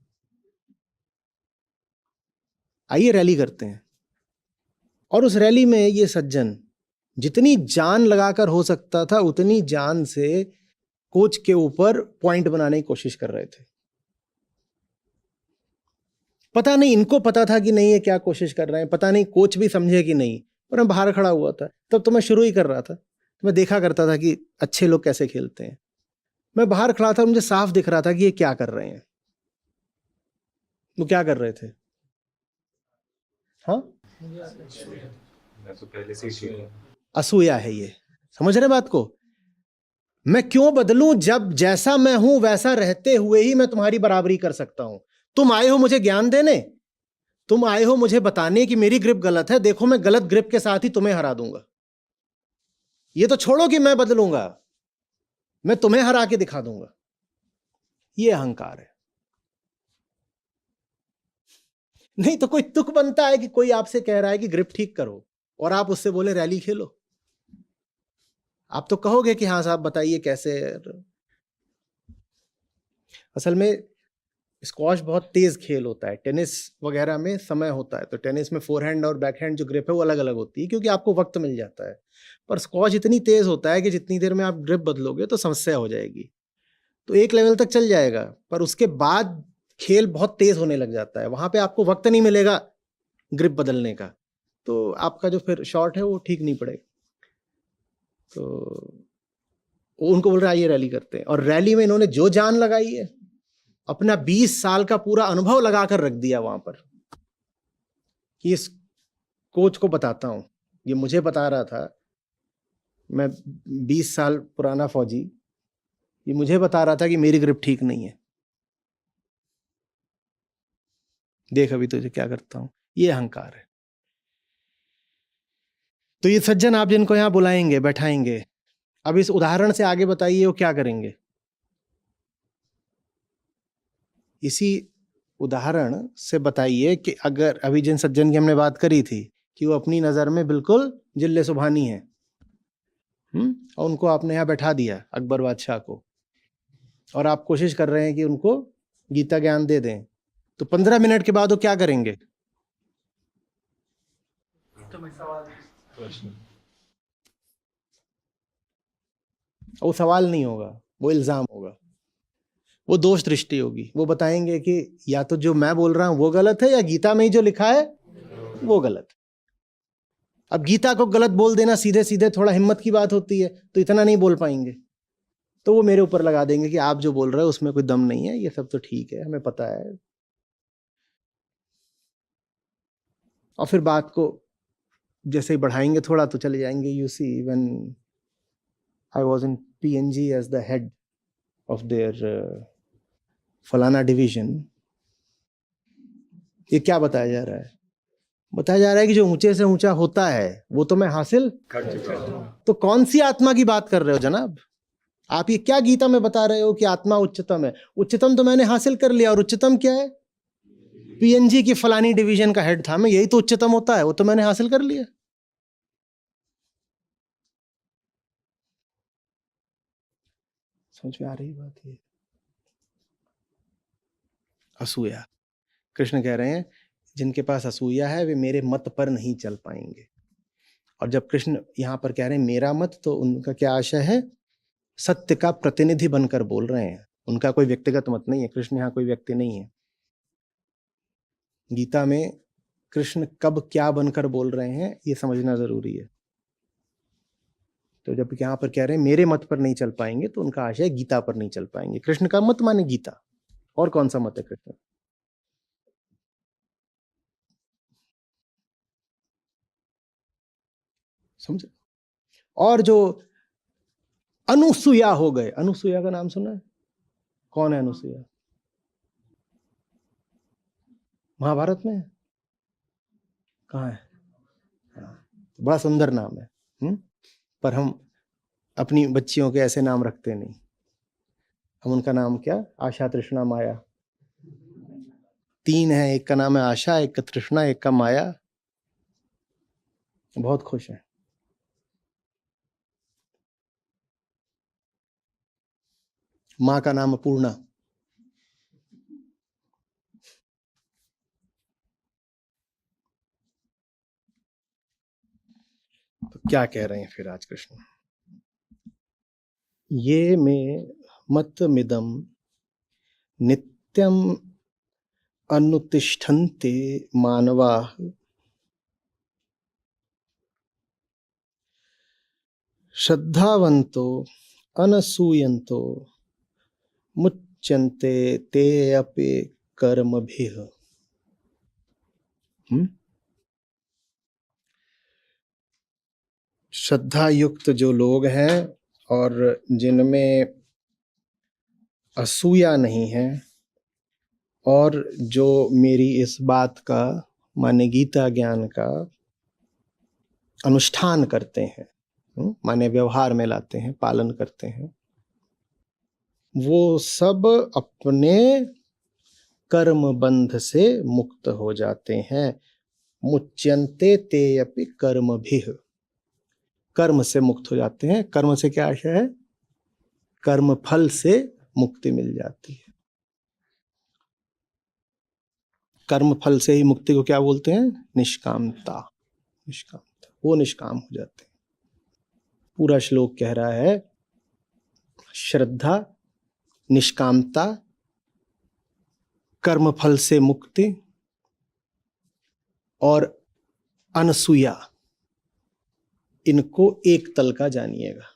आइए रैली करते हैं। और उस रैली में ये सज्जन जितनी जान लगाकर हो सकता था उतनी जान से कोच के ऊपर पॉइंट बनाने की कोशिश कर रहे थे। पता नहीं इनको पता था कि नहीं ये क्या कोशिश कर रहे हैं, पता नहीं कोच भी समझे कि नहीं, पर मैं बाहर खड़ा हुआ था। तब तो मैं शुरू ही कर रहा था, तो मैं देखा करता था कि अच्छे लोग कैसे खेलते हैं। मैं बाहर खड़ा था, मुझे साफ दिख रहा था कि ये क्या कर रहे हैं। वो क्या कर रहे थे? हाँ, मैं तो पहले से ही ठीक हूँ। असूया है ये। समझ रहे बात को? मैं क्यों बदलूं जब जैसा मैं हूं वैसा रहते हुए ही मैं तुम्हारी बराबरी कर सकता हूं। तुम आए हो मुझे ज्ञान देने, तुम आए हो मुझे बताने कि मेरी ग्रिप गलत है, देखो मैं गलत ग्रिप के साथ ही तुम्हें हरा दूंगा। ये तो छोड़ो कि मैं बदलूंगा, मैं तुम्हें हरा के दिखा दूंगा। ये अहंकार है। नहीं तो कोई तुक बनता है कि कोई आपसे कह रहा है कि ग्रिप ठीक करो और आप उससे बोले रैली खेलो। आप तो कहोगे कि हाँ साहब बताइए कैसे। असल में स्क्वॉश बहुत तेज खेल होता है, टेनिस वगैरह में समय होता है, तो टेनिस में फोरहैंड और बैकहैंड जो ग्रिप है वो अलग अलग होती है क्योंकि आपको वक्त मिल जाता है। पर स्क्वॉश इतनी तेज होता है कि जितनी देर में आप ग्रिप बदलोगे तो समस्या हो जाएगी। तो एक लेवल तक चल जाएगा, पर उसके बाद खेल बहुत तेज होने लग जाता है, वहां पे आपको वक्त नहीं मिलेगा ग्रिप बदलने का, तो आपका जो फिर शॉट है वो ठीक नहीं पड़ेगा। तो वो उनको बोल रहा है ये रैली करते हैं, और रैली में इन्होंने जो जान लगाई है, अपना 20 साल का पूरा अनुभव लगाकर रख दिया वहां पर कि इस कोच को बताता हूं। ये मुझे बता रहा था, मैं 20 साल पुराना फौजी, ये मुझे बता रहा था कि मेरी ग्रिप ठीक नहीं है, देख अभी तुझे क्या करता हूं। ये अहंकार है। तो ये सज्जन आप जिनको यहां बुलाएंगे बैठाएंगे, अब इस उदाहरण से आगे बताइए वो क्या करेंगे। इसी उदाहरण से बताइए कि अगर अभी जिन सज्जन की हमने बात करी थी कि वो अपनी नजर में बिल्कुल जिल्ले सुभानी है, और उनको आपने यहां बैठा दिया अकबर बादशाह को, और आप कोशिश कर रहे हैं कि उनको गीता ज्ञान दे दें, तो 15 मिनट के बाद वो क्या करेंगे? प्रश्न। वो सवाल नहीं होगा, वो इल्जाम होगा, वो दोष दृष्टि होगी। वो बताएंगे कि या तो जो मैं बोल रहा हूं वो गलत है, या गीता में ही जो लिखा है वो गलत है। अब गीता को गलत बोल देना सीधे सीधे थोड़ा हिम्मत की बात होती है, तो इतना नहीं बोल पाएंगे, तो वो मेरे ऊपर लगा देंगे कि आप जो बोल रहे हो उसमें कोई दम नहीं है, ये सब तो ठीक है हमें पता है। और फिर बात को जैसे ही बढ़ाएंगे थोड़ा तो चले जाएंगे, you see when I was in PNG as the head of their फलाना डिवीजन। ये क्या बताया जा रहा है? बताया जा रहा है कि जो ऊंचे से ऊंचा होता है वो तो मैं हासिल कर चुका हूँ। तो कौन सी आत्मा की बात कर रहे हो जनाब? आप ये क्या गीता में बता रहे हो कि आत्मा उच्चतम है? उच्चतम तो मैंने हासिल कर लिया, और उच्चतम क्या है? पीएनजी की फलानी डिवीजन का हेड था मैं, यही तो उच्चतम होता है, वो तो मैंने हासिल कर लिया। समझ में आ रही बात? ये असूया, कृष्ण कह रहे हैं जिनके पास असूया है वे मेरे मत पर नहीं चल पाएंगे। और जब कृष्ण यहां पर कह रहे हैं मेरा मत, तो उनका क्या आशय है? सत्य का प्रतिनिधि बनकर बोल रहे हैं, उनका कोई व्यक्तिगत मत नहीं है। कृष्ण यहां कोई व्यक्ति नहीं है। गीता में कृष्ण कब क्या बनकर बोल रहे हैं ये समझना जरूरी है। तो जब यहां पर कह रहे हैं मेरे मत पर नहीं चल पाएंगे, तो उनका आशय गीता पर नहीं चल पाएंगे। कृष्ण का मत माने गीता, और कौन सा मत है कृष्ण? समझे? और जो अनुसुया हो गए, अनुसुया का नाम सुना है? कौन है अनुसुया? महाभारत में है? कहाँ है? हाँ, बड़ा सुंदर नाम है। पर हम अपनी बच्चियों के ऐसे नाम रखते नहीं। हम उनका नाम क्या? आशा, तृष्णा, माया। 3 है, एक का नाम है आशा, एक का तृष्णा, एक का माया। बहुत खुश है। माँ का नाम है पूर्णा। क्या कह रहे हैं फिर आज कृष्ण? ये में मत मिदम नित्यम अनुतिष्ठन्ते मानवाः श्रद्धावन्तो अनसूयन्तो मुच्यन्ते ते अपि कर्मभिः। श्रद्धा युक्त जो लोग हैं और जिनमें असूया नहीं है और जो मेरी इस बात का माने गीता ज्ञान का अनुष्ठान करते हैं, माने व्यवहार में लाते हैं, पालन करते हैं, वो सब अपने कर्म बंध से मुक्त हो जाते हैं। मुच्यन्ते ते अपि कर्मभिः, कर्म से मुक्त हो जाते हैं। कर्म से क्या आशय है? कर्म फल से मुक्ति मिल जाती है। कर्म फल से ही मुक्ति को क्या बोलते हैं? निष्कामता। निष्कामता, वो निष्काम हो जाते हैं। पूरा श्लोक कह रहा है श्रद्धा, निष्कामता, कर्म फल से मुक्ति और अनसूया, इनको एक तल का जानिएगा।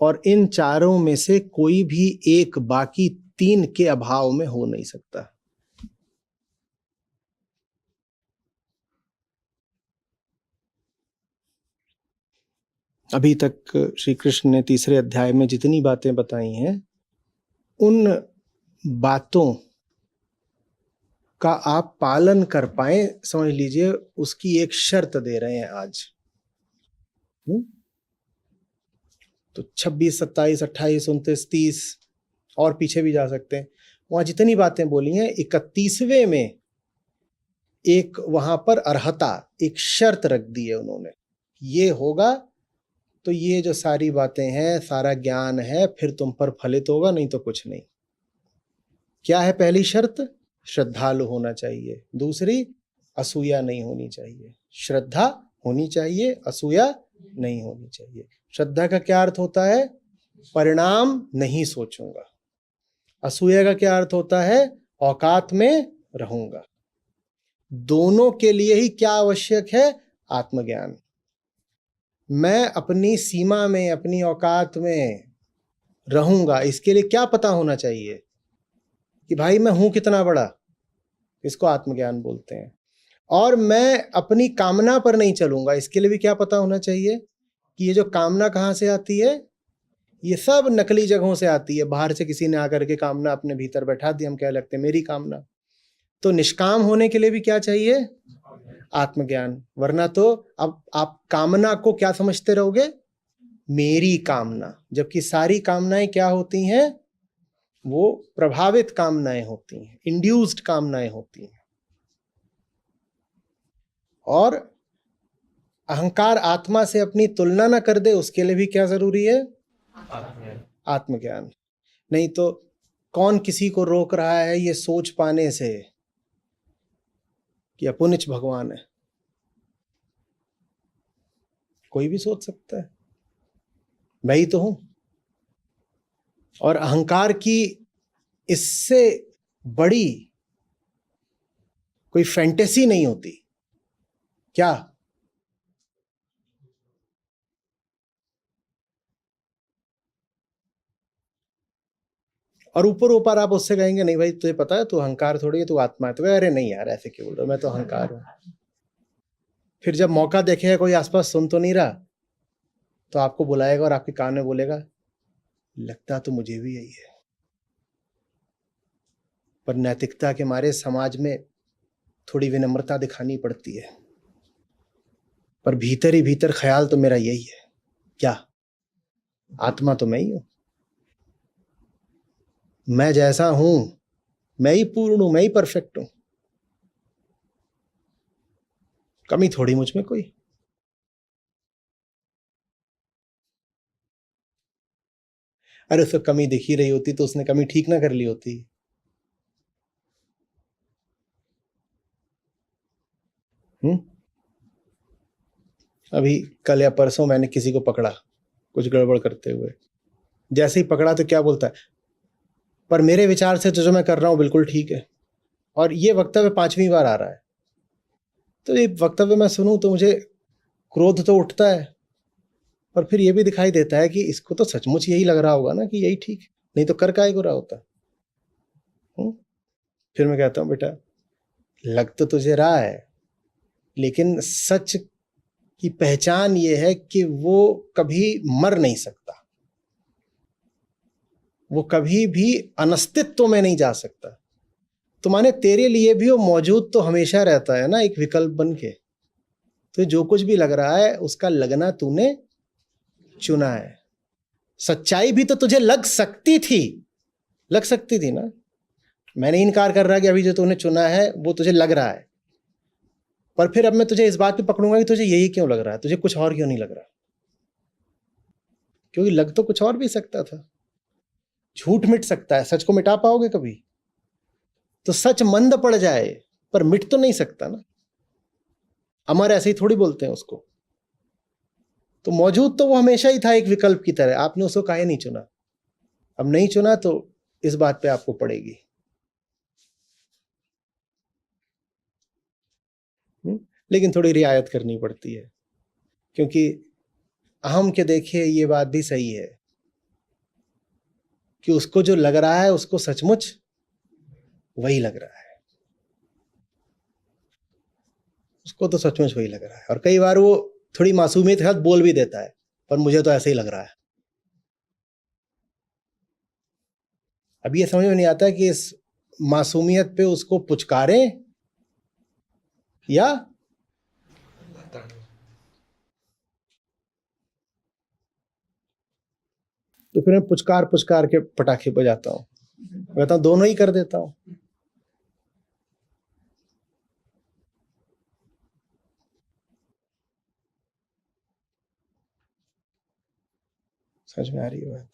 और इन चारों में से कोई भी एक बाकी तीन के अभाव में हो नहीं सकता। अभी तक श्री कृष्ण ने तीसरे अध्याय में जितनी बातें बताई हैं, उन बातों का आप पालन कर पाए, समझ लीजिए उसकी एक शर्त दे रहे हैं आज। तो 26, 27, 28, 29, 30 और पीछे भी जा सकते हैं। वहां जितनी बातें बोली हैं, 31वें में एक वहां पर अर्हता, एक शर्त रख दी है उन्होंने। ये होगा तो ये जो सारी बातें हैं, सारा ज्ञान है, फिर तुम पर फलित होगा, नहीं तो कुछ नहीं। क्या है पहली शर्त? श्रद्धालु होना चाहिए। दूसरी, असूया नहीं होनी चाहिए। श्रद्धा होनी चाहिए, असूया नहीं होनी चाहिए। श्रद्धा का क्या अर्थ होता है? परिणाम नहीं सोचूंगा। असूया का क्या अर्थ होता है? औकात में रहूंगा। दोनों के लिए ही क्या आवश्यक है? आत्मज्ञान। मैं अपनी सीमा में, अपनी औकात में रहूंगा, इसके लिए क्या पता होना चाहिए कि भाई मैं हूं कितना बड़ा, इसको आत्मज्ञान बोलते हैं। और मैं अपनी कामना पर नहीं चलूंगा, इसके लिए भी क्या पता होना चाहिए कि ये जो कामना कहां से आती है? ये सब नकली जगहों से आती है। बाहर से किसी ने आकर के कामना अपने भीतर बैठा दी, हम क्या लगते हैं मेरी कामना। तो निष्काम होने के लिए भी क्या चाहिए? आत्मज्ञान। वरना तो अब आप कामना को क्या समझते रहोगे? मेरी कामना। जबकि सारी कामनाएं क्या होती हैं? वो प्रभावित कामनाएं होती हैं, इंड्यूस्ड कामनाएं होती हैं। और अहंकार आत्मा से अपनी तुलना ना कर दे, उसके लिए भी क्या जरूरी है? आत्मज्ञान। नहीं तो कौन किसी को रोक रहा है ये सोच पाने से कि अपुनिच भगवान है? कोई भी सोच सकता है, मैं ही तो हूं। और अहंकार की इससे बड़ी कोई फैंटेसी नहीं होती। क्या? और ऊपर ऊपर आप उससे कहेंगे नहीं भाई तुझे पता है तू अहंकार थोड़ी है, तू आत्मा है। तो अरे नहीं यार ऐसे क्यों बोल रहे हो, मैं तो अहंकार हूं। फिर जब मौका देखेगा कोई आसपास सुन तो नहीं रहा, तो आपको बुलाएगा और आपके कान में बोलेगा लगता तो मुझे भी यही है। पर नैतिकता के मारे समाज में थोड़ी विनम्रता दिखानी पड़ती है। पर भीतर ही भीतर ख्याल तो मेरा यही है। क्या? आत्मा तो मैं ही हूं। मैं जैसा हूं, मैं ही पूर्ण हूं, मैं ही परफेक्ट हूं। कमी थोड़ी मुझ में कोई। अरे उसको कमी दिख ही रही होती तो उसने कमी ठीक ना कर ली होती। अभी कल या परसों मैंने किसी को पकड़ा कुछ गड़बड़ करते हुए, जैसे ही पकड़ा तो क्या बोलता है, पर मेरे विचार से तो जो मैं कर रहा हूँ बिल्कुल ठीक है। और ये वक्तव्य 5वीं बार आ रहा है। तो ये वक्तव्य मैं सुनूं तो मुझे क्रोध तो उठता है, और फिर ये भी दिखाई देता है कि इसको तो सचमुच यही लग रहा होगा ना कि यही ठीक है, नहीं तो कर काहे को रहा होता। फिर मैं कहता हूँ बेटा लग तो तुझे रहा है, लेकिन सच की पहचान ये है कि वो कभी मर नहीं सकता, वो कभी भी अनस्तित्व में नहीं जा सकता। तो माने तेरे लिए भी वो मौजूद तो हमेशा रहता है ना, एक विकल्प बन के। तो जो कुछ भी लग रहा है उसका लगना तूने चुना है। सच्चाई भी तो तुझे लग सकती थी ना। मैं नहीं इनकार कर रहा कि अभी जो तूने चुना है वो तुझे लग रहा है, पर फिर अब मैं तुझे इस बात पे पकड़ूंगा कि तुझे यही क्यों लग रहा है, तुझे कुछ और क्यों नहीं लग रहा, क्योंकि लग तो कुछ और भी सकता था। झूठ मिट सकता है, सच को मिटा पाओगे कभी? तो सच मंद पड़ जाए पर मिट तो नहीं सकता ना। अमर ऐसे ही थोड़ी बोलते हैं उसको। तो मौजूद तो वो हमेशा ही था एक विकल्प की तरह, आपने उसको काहे नहीं चुना? अब नहीं चुना तो इस बात पे आपको पड़ेगी। लेकिन थोड़ी रियायत करनी पड़ती है, क्योंकि अहम के देखिए ये बात भी सही है कि उसको जो लग रहा है उसको सचमुच वही लग रहा है, उसको तो सचमुच वही लग रहा है। और कई बार वो थोड़ी मासूमियत के साथ बोल भी देता है, पर मुझे तो ऐसे ही लग रहा है। अब ये समझ में नहीं आता कि इस मासूमियत पे उसको पुचकारें या तो फिर मैं पुचकार पुचकार के पटाखे बजाता हूँ, कहता हूँ दोनों ही कर देता हूँ। समझ में आ रही है बात?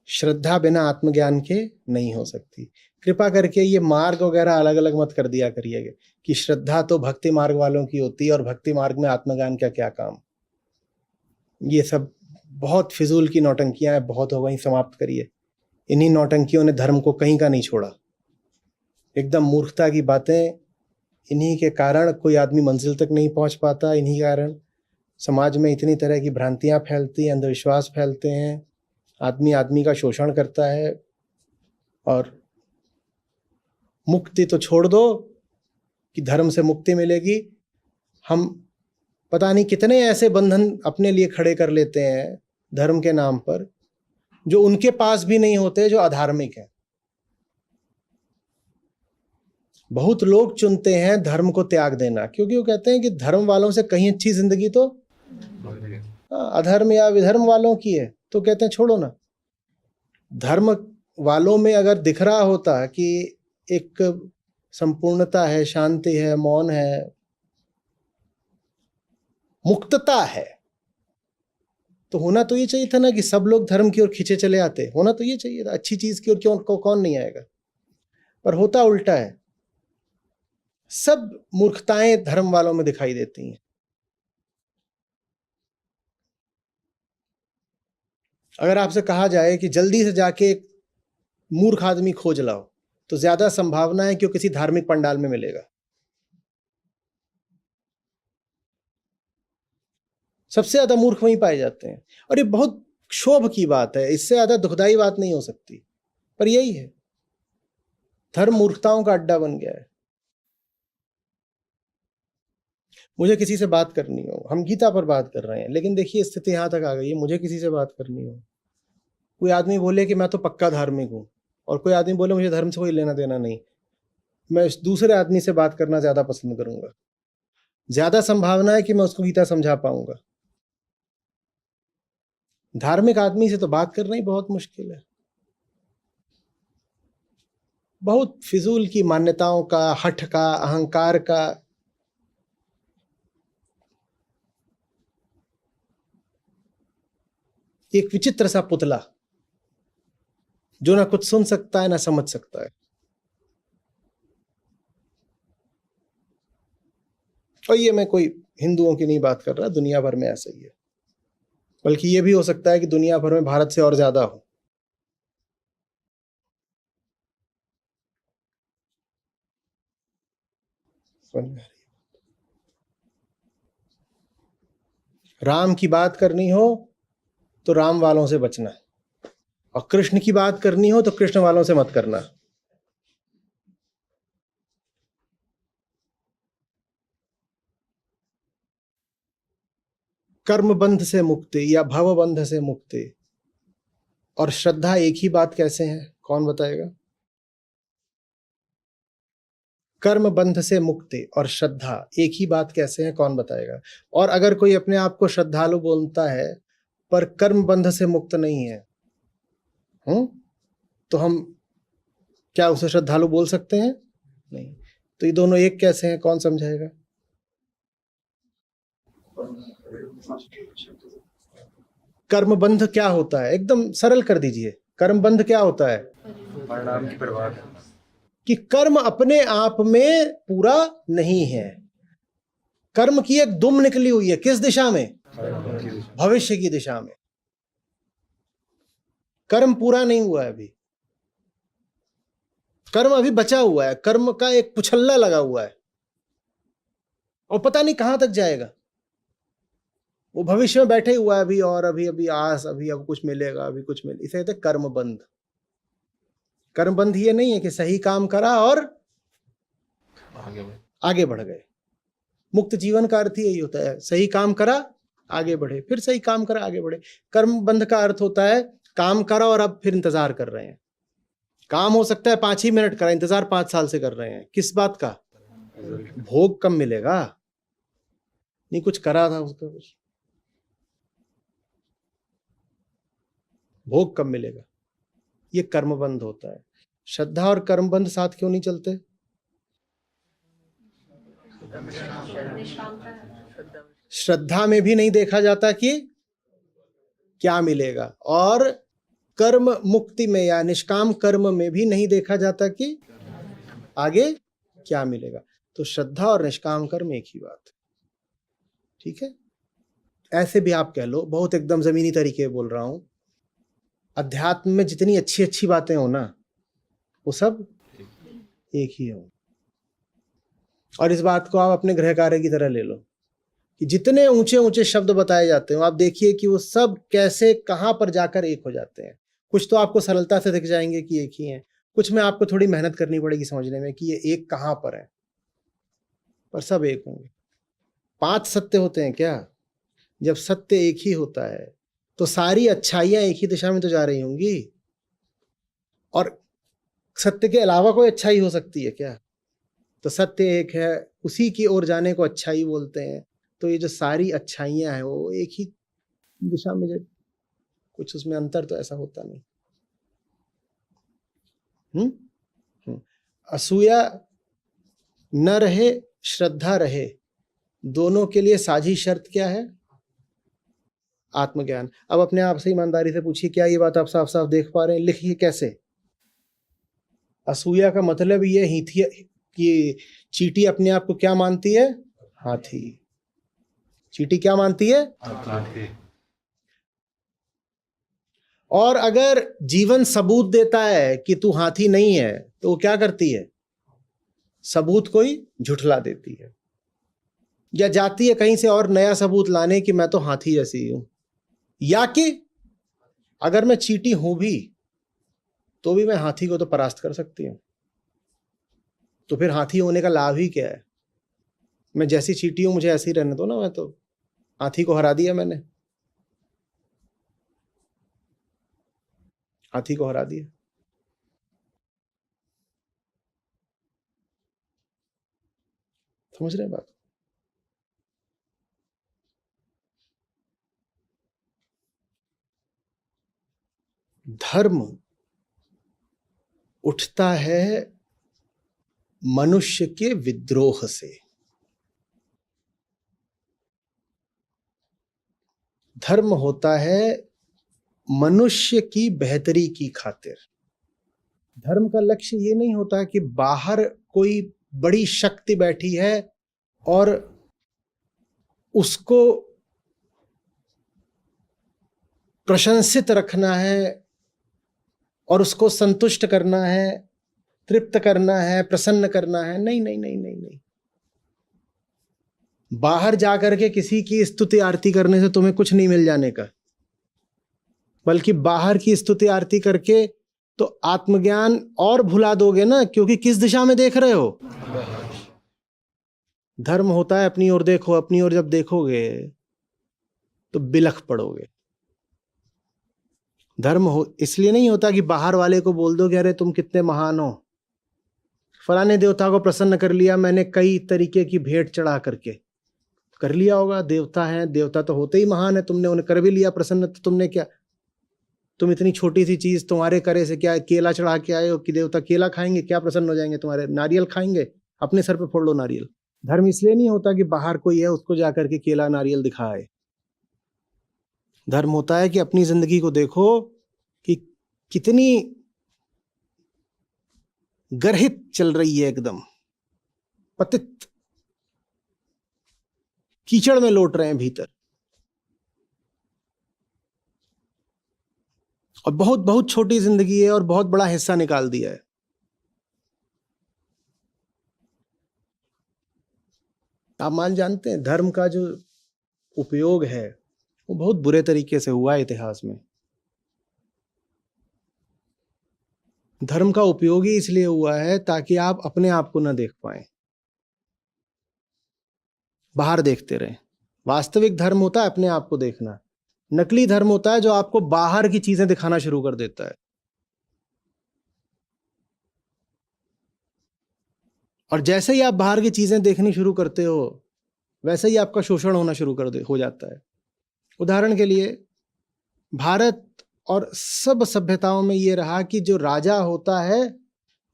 श्रद्धा बिना आत्मज्ञान के नहीं हो सकती। कृपा करके ये मार्ग वगैरह अलग अलग मत कर दिया करिएगा कि श्रद्धा तो भक्ति मार्ग वालों की होती है और भक्ति मार्ग में आत्मज्ञान का क्या काम। ये सब बहुत फिजूल की नौटंकियां हैं, बहुत हो गई, समाप्त करिए। इन्हीं नौटंकियों ने धर्म को कहीं का नहीं छोड़ा। एकदम मूर्खता की बातें, इन्हीं के कारण कोई आदमी मंजिल तक नहीं पहुंच पाता। इन्हीं के कारण समाज में इतनी तरह की भ्रांतियां फैलती हैं, अंधविश्वास फैलते हैं, आदमी आदमी का शोषण करता है। और मुक्ति तो छोड़ दो कि धर्म से मुक्ति मिलेगी, हम पता नहीं कितने ऐसे बंधन अपने लिए खड़े कर लेते हैं धर्म के नाम पर, जो उनके पास भी नहीं होते, जो अधार्मिक है। बहुत लोग चुनते हैं धर्म को त्याग देना, क्योंकि वो कहते हैं कि धर्म वालों से कहीं अच्छी जिंदगी तो अधर्म या विधर्म वालों की है, तो कहते हैं छोड़ो ना। धर्म वालों में अगर दिख रहा होता कि एक संपूर्णता है, शांति है, मौन है, मुक्तता है, तो होना तो ये चाहिए था ना कि सब लोग धर्म की ओर खींचे चले आते। होना तो ये चाहिए था, अच्छी चीज की ओर क्यों कौन नहीं आएगा। पर होता उल्टा है, सब मूर्खताएं धर्म वालों में दिखाई देती हैं। अगर आपसे कहा जाए कि जल्दी से जाके एक मूर्ख आदमी खोज लाओ, तो ज्यादा संभावना है कि वो किसी धार्मिक पंडाल में मिलेगा। सबसे ज्यादा मूर्ख वहीं पाए जाते हैं। और ये बहुत क्षोभ की बात है, इससे ज्यादा दुखदाई बात नहीं हो सकती, पर यही है, धर्म मूर्खताओं का अड्डा बन गया है। मुझे किसी से बात करनी हो, हम गीता पर बात कर रहे हैं, लेकिन देखिए स्थिति यहां तक आ गई है, मुझे किसी से बात करनी हो, कोई आदमी बोले कि मैं तो पक्का धार्मिक हूं, और कोई आदमी बोले मुझे धर्म से कोई लेना देना नहीं, मैं इस दूसरे आदमी से बात करना ज्यादा पसंद करूंगा। ज्यादा संभावना है कि मैं उसको गीता समझा पाऊंगा। धार्मिक आदमी से तो बात करना ही बहुत मुश्किल है। बहुत फिजूल की मान्यताओं का, हठ का, अहंकार का, एक विचित्र सा पुतला जो ना कुछ सुन सकता है ना समझ सकता है। और ये मैं कोई हिंदुओं की नहीं बात कर रहा, दुनिया भर में ऐसा ही है, बल्कि ये भी हो सकता है कि दुनिया भर में भारत से और ज्यादा हो। राम की बात करनी हो तो राम वालों से बचना, और कृष्ण की बात करनी हो तो कृष्ण वालों से मत करना। कर्म बंध से मुक्ति या भव बंध से मुक्ति और श्रद्धा एक ही बात कैसे है, कौन बताएगा? कर्म बंध से मुक्ति और श्रद्धा एक ही बात कैसे है, कौन बताएगा? और अगर कोई अपने आप को श्रद्धालु बोलता है पर कर्म बंध से मुक्त नहीं है, तो हम क्या उसे श्रद्धालु बोल सकते हैं? नहीं। तो ये दोनों एक कैसे हैं, कौन समझाएगा? कर्मबंध क्या होता है, एकदम सरल कर दीजिए। कर्मबंध क्या होता है? परिणाम की परवाह करना। कि कर्म अपने आप में पूरा नहीं है, कर्म की एक दुम निकली हुई है। किस दिशा में? भविष्य की दिशा में। कर्म पूरा नहीं हुआ है अभी, कर्म अभी बचा हुआ है, कर्म का एक पुछल्ला लगा हुआ है और पता नहीं कहां तक जाएगा। वो भविष्य में बैठे हुआ है अभी, और अभी अभी आस, अभी अब कुछ मिलेगा, अभी कुछ मिले, इसे कहते हैं कर्मबंध। कर्मबंध ये नहीं है कि सही काम करा और आगे बढ़ गए। मुक्त जीवन का अर्थ यही होता है, सही काम करा आगे बढ़े, फिर सही काम करा आगे बढ़े। कर्मबंध का अर्थ होता है काम करा और अब फिर इंतजार कर रहे हैं। काम हो सकता है 5 ही मिनट करा, इंतजार 5 साल से कर रहे हैं। किस बात का? भोग कब मिलेगा? नहीं, कुछ करा था उसका, कुछ भोग कब मिलेगा? ये कर्मबंध होता है। श्रद्धा और कर्मबंध साथ क्यों नहीं चलते? श्रद्धा में भी नहीं देखा जाता कि क्या मिलेगा, और कर्म मुक्ति में या निष्काम कर्म में भी नहीं देखा जाता कि आगे क्या मिलेगा। तो श्रद्धा और निष्काम कर्म एक ही बात, ठीक है? ऐसे भी आप कह लो, बहुत एकदम जमीनी तरीके बोल रहा हूं। अध्यात्म में जितनी अच्छी अच्छी बातें हो ना, वो सब एक ही हो। और इस बात को आप अपने गृह कार्य की तरह ले लो कि जितने ऊंचे ऊंचे शब्द बताए जाते हैं, आप देखिए कि वो सब कैसे कहां पर जाकर एक हो जाते हैं। कुछ तो आपको सरलता से दिख जाएंगे कि एक ही हैं, कुछ में आपको थोड़ी मेहनत करनी पड़ेगी समझने में कि ये एक कहां पर है, पर सब एक होंगे। 5 सत्य होते हैं क्या? जब सत्य एक ही होता है तो सारी अच्छाइयां एक ही दिशा में तो जा रही होंगी। और सत्य के अलावा कोई अच्छाई हो सकती है क्या? तो सत्य एक है, उसी की ओर जाने को अच्छाई बोलते हैं। तो ये जो सारी अच्छाइयां हैं वो एक ही दिशा में, जब कुछ उसमें अंतर तो ऐसा होता नहीं। असूया न रहे, श्रद्धा रहे, दोनों के लिए साझी शर्त क्या है? आत्मज्ञान। अब अपने आप से ईमानदारी से पूछिए, क्या ये बात आप साफ साफ देख पा रहे हैं? लिखिए कैसे। असूया का मतलब ये हिथिया कि चींटी अपने आप को क्या मानती है? हाथी। चींटी क्या मानती है? हाथी। और अगर जीवन सबूत देता है कि तू हाथी नहीं है, तो वो क्या करती है? सबूत कोई झुठला देती है, या जाती है कहीं से और नया सबूत लाने कि मैं तो हाथी जैसी हूं। या कि अगर मैं चींटी हूं भी तो भी मैं हाथी को तो परास्त कर सकती हूं, तो फिर हाथी होने का लाभ ही क्या है? मैं जैसी चींटी हूं मुझे ऐसे ही रहने दो ना, मैं तो हाथी को हरा दिया, मैंने हाथी को हरा दिया। समझ रहे हैं बात? धर्म उठता है मनुष्य के विद्रोह से। धर्म होता है मनुष्य की बेहतरी की खातिर। धर्म का लक्ष्य ये नहीं होता कि बाहर कोई बड़ी शक्ति बैठी है और उसको प्रशंसित रखना है और उसको संतुष्ट करना है, तृप्त करना है, प्रसन्न करना है। नहीं नहीं नहीं नहीं नहीं। बाहर जाकर के किसी की स्तुति आरती करने से तुम्हें कुछ नहीं मिल जाने का, बल्कि बाहर की स्तुति आरती करके तो आत्मज्ञान और भुला दोगे ना, क्योंकि किस दिशा में देख रहे हो। धर्म होता है अपनी ओर देखो, अपनी ओर जब देखोगे तो बिलख पड़ोगे। धर्म हो इसलिए नहीं होता कि बाहर वाले को बोल दो कि अरे तुम कितने महान हो, फलाने देवता को प्रसन्न कर लिया मैंने कई तरीके की भेंट चढ़ा करके। कर लिया होगा, देवता है, देवता तो होते ही महान है, तुमने उन्हें कर भी लिया प्रसन्न, तो तुमने क्या, तुम इतनी छोटी सी चीज तुम्हारे करे से क्या, केला चढ़ा के आए हो कि देवता केला खाएंगे, क्या प्रसन्न हो जाएंगे तुम्हारे? नारियल खाएंगे, अपने सर पे फोड़ लो नारियल। धर्म इसलिए नहीं होता कि बाहर कोई है उसको जाकर के केला नारियल दिखाए। धर्म होता है कि अपनी जिंदगी को देखो कि कितनी गर्हित चल रही है, एकदम पतित, कीचड़ में लौट रहे हैं भीतर, और बहुत बहुत छोटी जिंदगी है और बहुत बड़ा हिस्सा निकाल दिया है। आप मान जानते हैं धर्म का जो उपयोग है वो बहुत बुरे तरीके से हुआ है इतिहास में। धर्म का उपयोग ही इसलिए हुआ है ताकि आप अपने आप को ना देख पाएं, बाहर देखते रहें। वास्तविक धर्म होता है अपने आप को देखना, नकली धर्म होता है जो आपको बाहर की चीजें दिखाना शुरू कर देता है, और जैसे ही आप बाहर की चीजें देखनी शुरू करते हो वैसे ही आपका शोषण होना शुरू हो जाता है। उदाहरण के लिए भारत और सब सभ्यताओं में यह रहा कि जो राजा होता है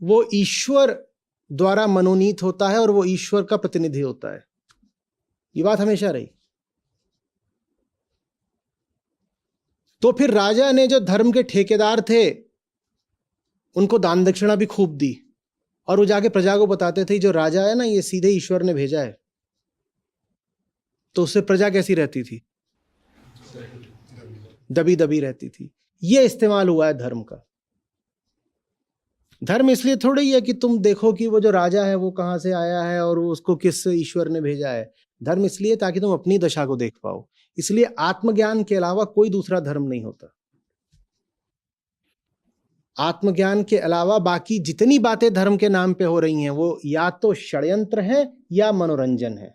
वो ईश्वर द्वारा मनोनीत होता है और वो ईश्वर का प्रतिनिधि होता है। ये बात हमेशा रही। तो फिर राजा ने जो धर्म के ठेकेदार थे उनको दान दक्षिणा भी खूब दी, और वो जाके प्रजा को बताते थे जो राजा है ना ये सीधे ईश्वर ने भेजा है। तो उससे प्रजा कैसी रहती थी? दबी दबी रहती थी। ये इस्तेमाल हुआ है धर्म का। धर्म इसलिए थोड़ी ही है कि तुम देखो कि वो जो राजा है वो कहां से आया है और उसको किस ईश्वर ने भेजा है। धर्म इसलिए ताकि तुम अपनी दशा को देख पाओ। इसलिए आत्मज्ञान के अलावा कोई दूसरा धर्म नहीं होता। आत्मज्ञान के अलावा बाकी जितनी बातें धर्म के नाम पे हो रही हैं वो या तो षड्यंत्र है या मनोरंजन है।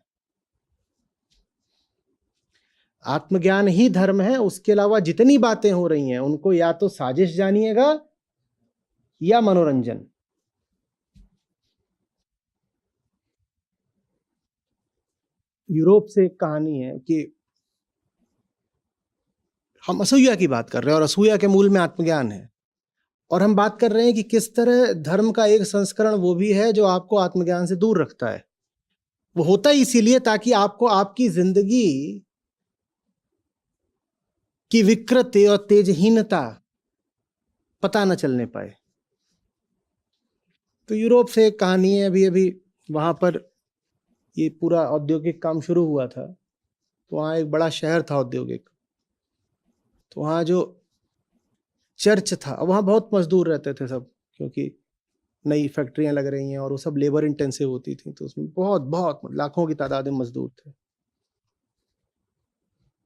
आत्मज्ञान ही धर्म है, उसके अलावा जितनी बातें हो रही हैं उनको या तो साजिश जानिएगा या मनोरंजन। यूरोप से एक कहानी है कि हम असूया की बात कर रहे हैं और असूया के मूल में आत्मज्ञान है, और हम बात कर रहे हैं कि किस तरह धर्म का एक संस्करण वो भी है जो आपको आत्मज्ञान से दूर रखता है। वो होता ही इसीलिए ताकि आपको आपकी जिंदगी की विकृति और तेजहीनता पता न चलने पाए। तो यूरोप से एक कहानी है, अभी अभी वहां पर ये पूरा औद्योगिक काम शुरू हुआ था, तो वहाँ एक बड़ा शहर था औद्योगिक, तो वहाँ जो चर्च था वहाँ बहुत मजदूर रहते थे सब, क्योंकि नई फैक्ट्रियां लग रही हैं और वो सब लेबर इंटेंसिव होती थी, तो उसमें बहुत बहुत लाखों की तादाद में मजदूर थे।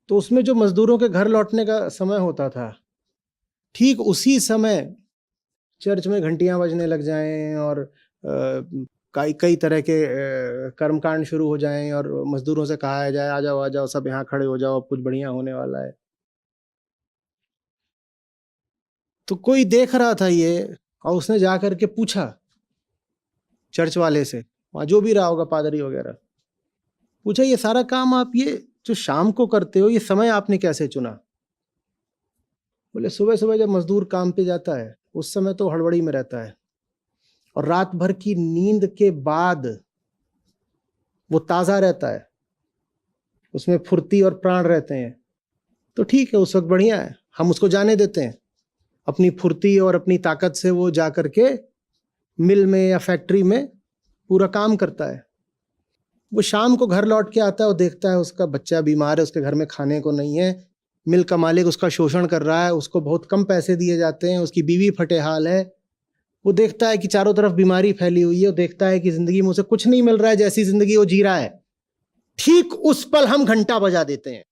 तो उसमें जो मजदूरों के घर लौटने का समय होता था, ठीक उसी समय चर्च में घंटियां बजने लग जाएं और कई तरह के कर्मकांड शुरू हो जाएं और मजदूरों से कहा जाए आ जाओ सब यहाँ खड़े हो जाओ, अब कुछ बढ़िया होने वाला है। तो कोई देख रहा था ये, और उसने जा करके पूछा चर्च वाले से, वहाँ जो भी रहा होगा पादरी वगैरह, पूछा ये सारा काम आप ये जो शाम को करते हो ये समय आपने कैसे चुना? बोले सुबह सुबह जब मजदूर काम पे जाता है उस समय तो हड़बड़ी में रहता है, और रात भर की नींद के बाद वो ताजा रहता है, उसमें फुर्ती और प्राण रहते हैं, तो ठीक है उस वक्त बढ़िया है, हम उसको जाने देते हैं। अपनी फुर्ती और अपनी ताकत से वो जा करके मिल में या फैक्ट्री में पूरा काम करता है। वो शाम को घर लौट के आता है, वो देखता है उसका बच्चा बीमार है, उसके घर में खाने को नहीं है, मिल का मालिक उसका शोषण कर रहा है, उसको बहुत कम पैसे दिए जाते हैं, उसकी बीवी फटे हाल है। वो देखता है कि चारों तरफ बीमारी फैली हुई है, वो देखता है कि जिंदगी में उसे कुछ नहीं मिल रहा है जैसी जिंदगी वो जी रहा है। ठीक उस पल हम घंटा बजा देते हैं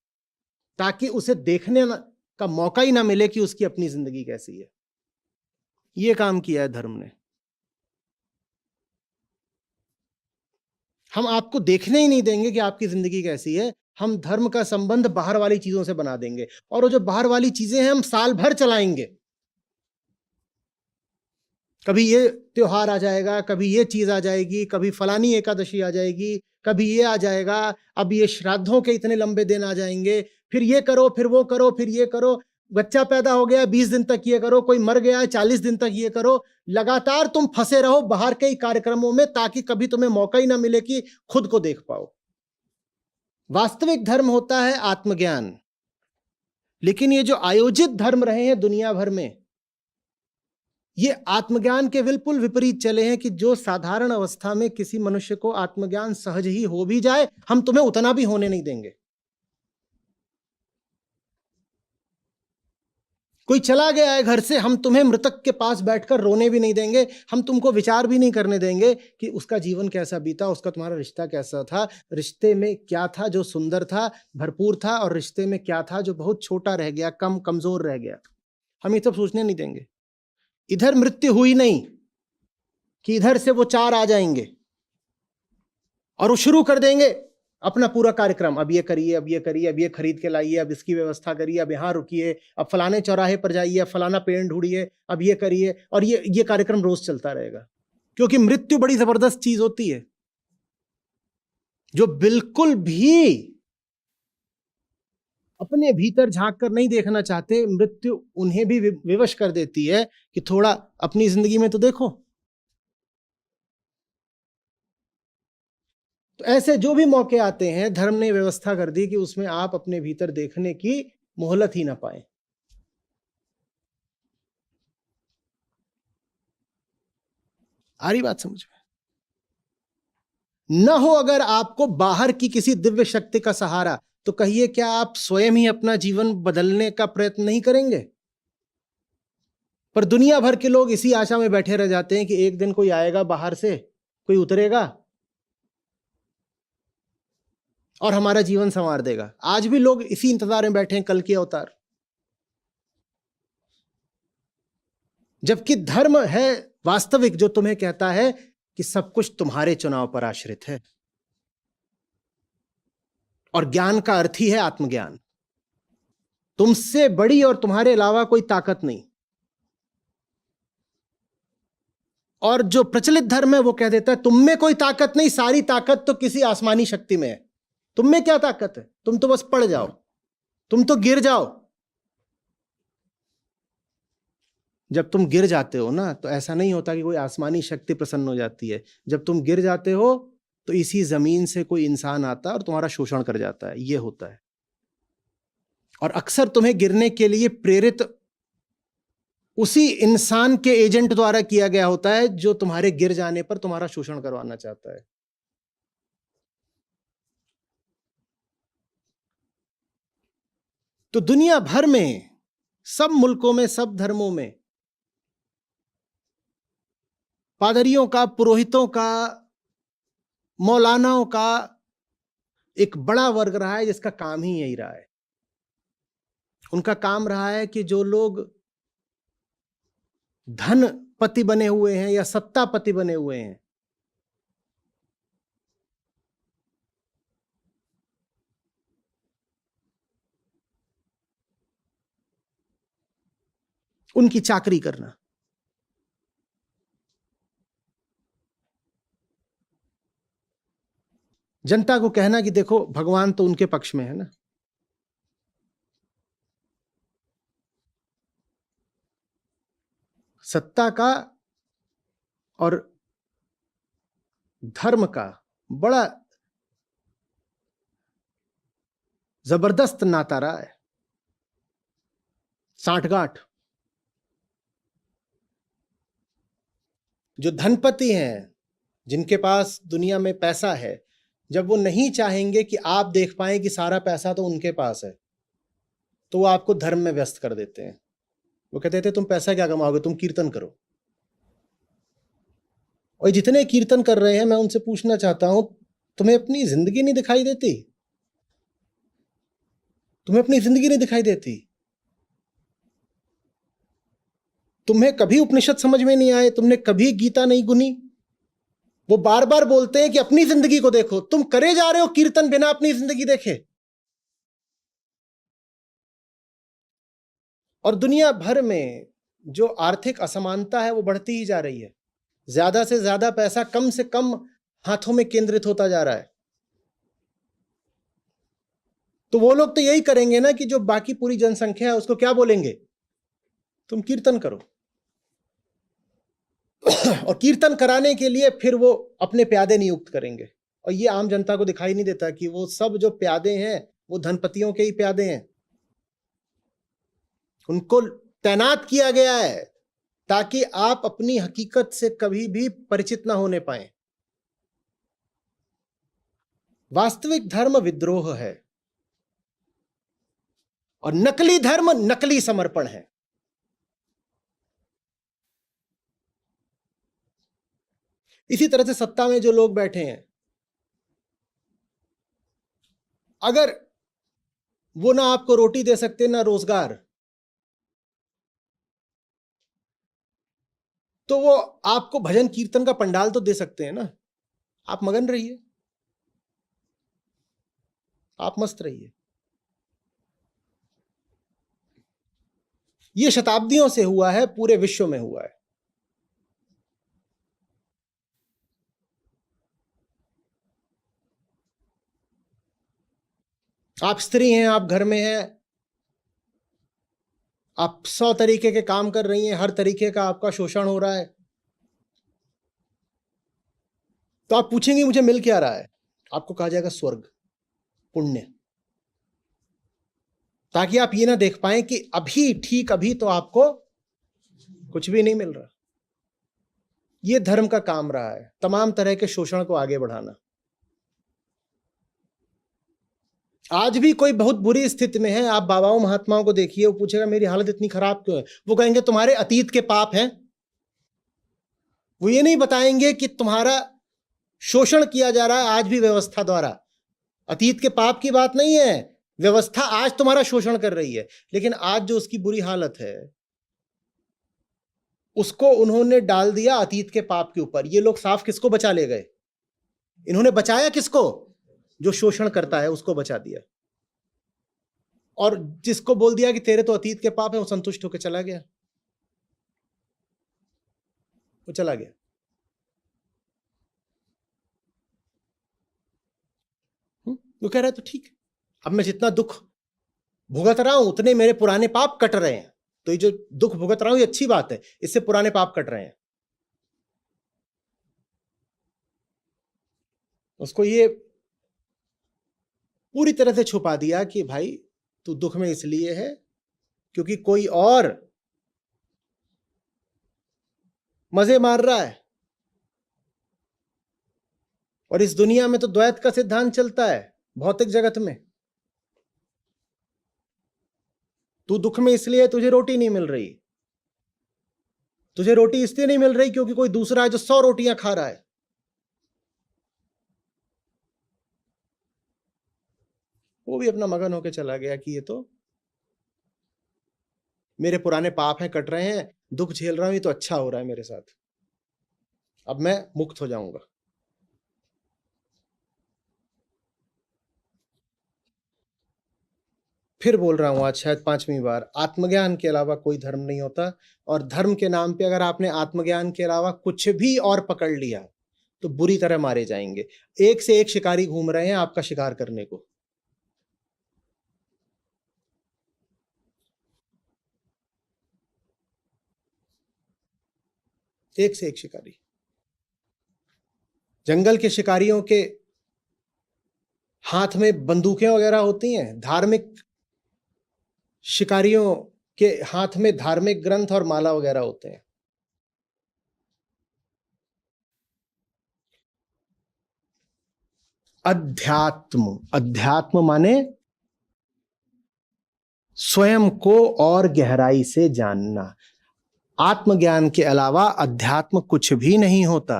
ताकि उसे देखने का मौका ही ना मिले कि उसकी अपनी जिंदगी कैसी है। ये काम किया है धर्म ने। हम आपको देखने ही नहीं देंगे कि आपकी जिंदगी कैसी है। हम धर्म का संबंध बाहर वाली चीजों से बना देंगे, और वो जो बाहर वाली चीजें हैं हम साल भर चलाएंगे। कभी ये त्योहार आ जाएगा, कभी ये चीज आ जाएगी, कभी फलानी एकादशी आ जाएगी, कभी ये आ जाएगा, अब ये श्राद्धों के इतने लंबे दिन आ जाएंगे, फिर ये करो, फिर वो करो, फिर ये करो, बच्चा पैदा हो गया 20 दिन तक ये करो, कोई मर गया 40 दिन तक ये करो। लगातार तुम फंसे रहो बाहर के कार्यक्रमों में ताकि कभी तुम्हें मौका ही ना मिले कि खुद को देख पाओ। वास्तविक धर्म होता है आत्मज्ञान। लेकिन ये जो आयोजित धर्म रहे हैं दुनिया भर में, ये आत्मज्ञान के बिल्कुल विपरीत चले हैं कि जो साधारण अवस्था में किसी मनुष्य को आत्मज्ञान सहज ही हो भी जाए, हम तुम्हें उतना भी होने नहीं देंगे। कोई चला गया है घर से, हम तुम्हें मृतक के पास बैठकर रोने भी नहीं देंगे, हम तुमको विचार भी नहीं करने देंगे कि उसका जीवन कैसा बीता, उसका तुम्हारा रिश्ता कैसा था, रिश्ते में क्या था जो सुंदर था, भरपूर था, और रिश्ते में क्या था जो बहुत छोटा रह गया, कमजोर रह गया। हम ये सब सोचने नहीं देंगे। इधर मृत्यु हुई नहीं कि इधर से वो 4 आ जाएंगे और वो शुरू कर देंगे अपना पूरा कार्यक्रम। अब ये करिए, अब ये करिए, अब ये खरीद के लाइए, अब इसकी व्यवस्था करिए, अब यहां रुकिए, अब फलाने चौराहे पर जाइए, अब फलाना पेड़ ढूंढिए, अब ये करिए, और ये कार्यक्रम रोज चलता रहेगा। क्योंकि मृत्यु बड़ी जबरदस्त चीज होती है। जो बिल्कुल भी अपने भीतर झांक कर नहीं देखना चाहते, मृत्यु उन्हें भी विवश कर देती है कि थोड़ा अपनी जिंदगी में तो देखो। तो ऐसे जो भी मौके आते हैं, धर्म ने व्यवस्था कर दी कि उसमें आप अपने भीतर देखने की मोहलत ही ना पाए। आ रही बात समझ में? न हो अगर आपको बाहर की किसी दिव्य शक्ति का सहारा, तो कहिए क्या आप स्वयं ही अपना जीवन बदलने का प्रयत्न नहीं करेंगे? पर दुनिया भर के लोग इसी आशा में बैठे रह जाते हैं कि एक दिन कोई आएगा बाहर से, कोई उतरेगा और हमारा जीवन संवार देगा। आज भी लोग इसी इंतजार में बैठे हैं कल के अवतार। जबकि धर्म है वास्तविक जो तुम्हें कहता है कि सब कुछ तुम्हारे चुनाव पर आश्रित है, और ज्ञान का अर्थ ही है आत्मज्ञान। तुमसे बड़ी और तुम्हारे अलावा कोई ताकत नहीं। और जो प्रचलित धर्म है वो कह देता है तुम में कोई ताकत नहीं, सारी ताकत तो किसी आसमानी शक्ति में है। तुम में क्या ताकत है? तुम तो बस पड़ जाओ, तुम तो गिर जाओ। जब तुम गिर जाते हो ना, तो ऐसा नहीं होता कि कोई आसमानी शक्ति प्रसन्न हो जाती है। जब तुम गिर जाते हो तो इसी जमीन से कोई इंसान आता है और तुम्हारा शोषण कर जाता है। ये होता है। और अक्सर तुम्हें गिरने के लिए प्रेरित उसी इंसान के एजेंट द्वारा किया गया होता है जो तुम्हारे गिर जाने पर तुम्हारा शोषण करवाना चाहता है। तो दुनिया भर में, सब मुल्कों में, सब धर्मों में पादरियों का, पुरोहितों का, मौलानाओं का एक बड़ा वर्ग रहा है जिसका काम ही यही रहा है। उनका काम रहा है कि जो लोग धनपति बने हुए हैं या सत्तापति बने हुए हैं, उनकी चाकरी करना। जनता को कहना कि देखो भगवान तो उनके पक्ष में है ना। सत्ता का और धर्म का बड़ा जबरदस्त नाता रहा है, साठगांठ। जो धनपति हैं, जिनके पास दुनिया में पैसा है, जब वो नहीं चाहेंगे कि आप देख पाएं कि सारा पैसा तो उनके पास है, तो वो आपको धर्म में व्यस्त कर देते हैं। वो कहते थे तुम पैसा क्या कमाओगे, तुम कीर्तन करो। और जितने कीर्तन कर रहे हैं, मैं उनसे पूछना चाहता हूं, तुम्हें अपनी जिंदगी नहीं दिखाई देती? तुम्हें अपनी जिंदगी नहीं दिखाई देती? तुम्हें कभी उपनिषद समझ में नहीं आए? तुमने कभी गीता नहीं गुनी? वो बार बार बोलते हैं कि अपनी जिंदगी को देखो। तुम करे जा रहे हो कीर्तन बिना अपनी जिंदगी देखे। और दुनिया भर में जो आर्थिक असमानता है वो बढ़ती ही जा रही है। ज्यादा से ज्यादा पैसा कम से कम हाथों में केंद्रित होता जा रहा है। तो वो लोग तो यही करेंगे ना कि जो बाकी पूरी जनसंख्या है उसको क्या बोलेंगे, तुम कीर्तन करो। और कीर्तन कराने के लिए फिर वो अपने प्यादे नियुक्त करेंगे। और ये आम जनता को दिखाई नहीं देता कि वो सब जो प्यादे हैं वो धनपतियों के ही प्यादे हैं। उनको तैनात किया गया है ताकि आप अपनी हकीकत से कभी भी परिचित ना होने पाए। वास्तविक धर्म विद्रोह है और नकली धर्म नकली समर्पण है। इसी तरह से सत्ता में जो लोग बैठे हैं, अगर वो ना आपको रोटी दे सकते ना रोजगार, तो वो आपको भजन कीर्तन का पंडाल तो दे सकते हैं ना। आप मगन रहिए, आप मस्त रहिए। ये शताब्दियों से हुआ है, पूरे विश्व में हुआ है। आप स्त्री हैं, आप घर में हैं, आप 100 तरीके के काम कर रही हैं, हर तरीके का आपका शोषण हो रहा है, तो आप पूछेंगे मुझे मिल क्या रहा है? आपको कहा जाएगा स्वर्ग, पुण्य। ताकि आप ये ना देख पाए कि अभी ठीक अभी तो आपको कुछ भी नहीं मिल रहा। ये धर्म का काम रहा है, तमाम तरह के शोषण को आगे बढ़ाना। आज भी कोई बहुत बुरी स्थिति में है, आप बाबाओं महात्माओं को देखिए, वो पूछेगा मेरी हालत इतनी खराब क्यों है? वो कहेंगे तुम्हारे अतीत के पाप हैं। वो ये नहीं बताएंगे कि तुम्हारा शोषण किया जा रहा है आज भी व्यवस्था द्वारा। अतीत के पाप की बात नहीं है, व्यवस्था आज तुम्हारा शोषण कर रही है। लेकिन आज जो उसकी बुरी हालत है उसको उन्होंने डाल दिया अतीत के पाप के ऊपर। ये लोग साफ किसको बचा ले गए? इन्होंने बचाया किसको? जो शोषण करता है उसको बचा दिया। और जिसको बोल दिया कि तेरे तो अतीत के पाप है, वो संतुष्ट होकर चला गया, वो चला गया। वो कह रहा है तो ठीक, अब मैं जितना दुख भुगत रहा हूं उतने मेरे पुराने पाप कट रहे हैं, तो ये जो दुख भुगत रहा हूं ये अच्छी बात है, इससे पुराने पाप कट रहे हैं। उसको ये पूरी तरह से छुपा दिया कि भाई तू दुख में इसलिए है क्योंकि कोई और मजे मार रहा है। और इस दुनिया में तो द्वैत का सिद्धांत चलता है, भौतिक जगत में। तू दुख में इसलिए तुझे रोटी नहीं मिल रही, तुझे रोटी इसलिए नहीं मिल रही क्योंकि कोई दूसरा है जो 100 रोटियां खा रहा है। वो भी अपना मगन होकर चला गया कि ये तो मेरे पुराने पाप हैं, कट रहे हैं, दुख झेल रहा हूं, ये तो अच्छा हो रहा है मेरे साथ, अब मैं मुक्त हो जाऊंगा। फिर बोल रहा हूं आज शायद 5वीं बार, आत्मज्ञान के अलावा कोई धर्म नहीं होता। और धर्म के नाम पे अगर आपने आत्मज्ञान के अलावा कुछ भी और पकड़ लिया तो बुरी तरह मारे जाएंगे। एक से एक शिकारी घूम रहे हैं आपका शिकार करने को। एक से एक शिकारी। जंगल के शिकारियों के हाथ में बंदूकें वगैरह होती हैं, धार्मिक शिकारियों के हाथ में धार्मिक ग्रंथ और माला वगैरह होते हैं। अध्यात्म, अध्यात्म माने स्वयं को और गहराई से जानना। आत्मज्ञान के अलावा अध्यात्म कुछ भी नहीं होता।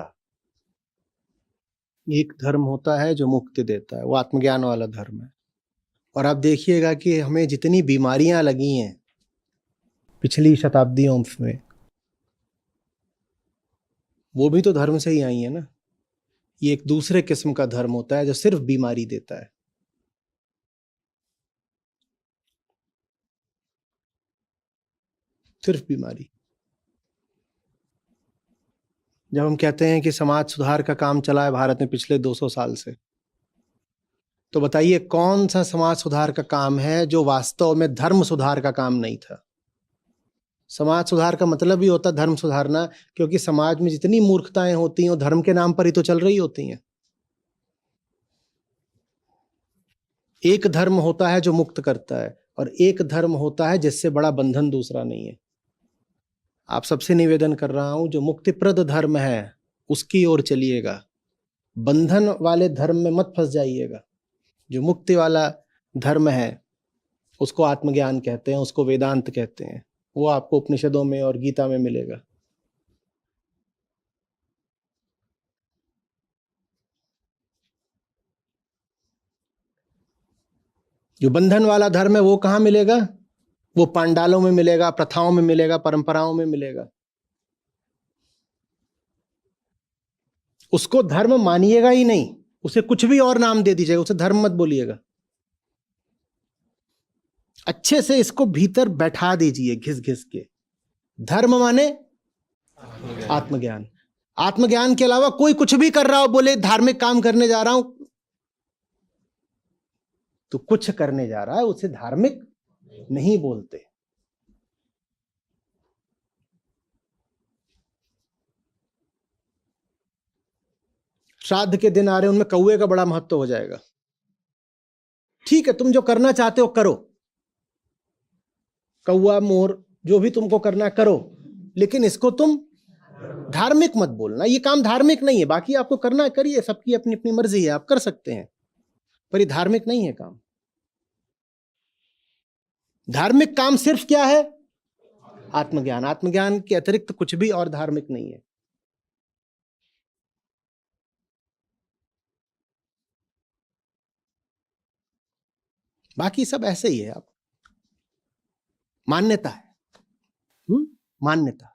एक धर्म होता है जो मुक्ति देता है, वो आत्मज्ञान वाला धर्म है। और आप देखिएगा कि हमें जितनी बीमारियां लगी हैं पिछली शताब्दियों में, वो भी तो धर्म से ही आई है ना। ये एक दूसरे किस्म का धर्म होता है जो सिर्फ बीमारी देता है। सिर्फ बीमारी। जब हम कहते हैं कि समाज सुधार का काम चला है भारत में पिछले 200 साल से, तो बताइए कौन सा समाज सुधार का काम है जो वास्तव में धर्म सुधार का काम नहीं था। समाज सुधार का मतलब ही होता धर्म सुधारना, क्योंकि समाज में जितनी मूर्खताएं होती हैं वो धर्म के नाम पर ही तो चल रही होती हैं। एक धर्म होता है जो मुक्त करता है और एक धर्म होता है जिससे बड़ा बंधन दूसरा नहीं है। आप सबसे निवेदन कर रहा हूं, जो मुक्तिप्रद धर्म है उसकी ओर चलिएगा, बंधन वाले धर्म में मत फंस जाइएगा। जो मुक्ति वाला धर्म है उसको आत्मज्ञान कहते हैं, उसको वेदांत कहते हैं। वो आपको उपनिषदों में और गीता में मिलेगा। जो बंधन वाला धर्म है वो कहाँ मिलेगा? वो पांडालों में मिलेगा, प्रथाओं में मिलेगा, परंपराओं में मिलेगा। उसको धर्म मानिएगा ही नहीं, उसे कुछ भी और नाम दे दीजिएगा, उसे धर्म मत बोलिएगा। अच्छे से इसको भीतर बैठा दीजिए घिस घिस के। धर्म माने आत्मज्ञान। आत्मज्ञान के अलावा कोई कुछ भी कर रहा हो, बोले धार्मिक काम करने जा रहा हूं, तो कुछ करने जा रहा है, उसे धार्मिक नहीं बोलते। श्राद्ध के दिन आ रहे, उनमें कौए का बड़ा महत्व हो जाएगा। ठीक है, तुम जो करना चाहते हो करो, कौआ मोर जो भी तुमको करना करो, लेकिन इसको तुम धार्मिक मत बोलना। ये काम धार्मिक नहीं है। बाकी आपको करना करिए, सबकी अपनी अपनी मर्जी है, आप कर सकते हैं, पर ये धार्मिक नहीं है काम। धार्मिक काम सिर्फ क्या है? आत्मज्ञान। आत्मज्ञान के अतिरिक्त कुछ भी और धार्मिक नहीं है। बाकी सब ऐसे ही है। आप मान्यता है, मान्यता।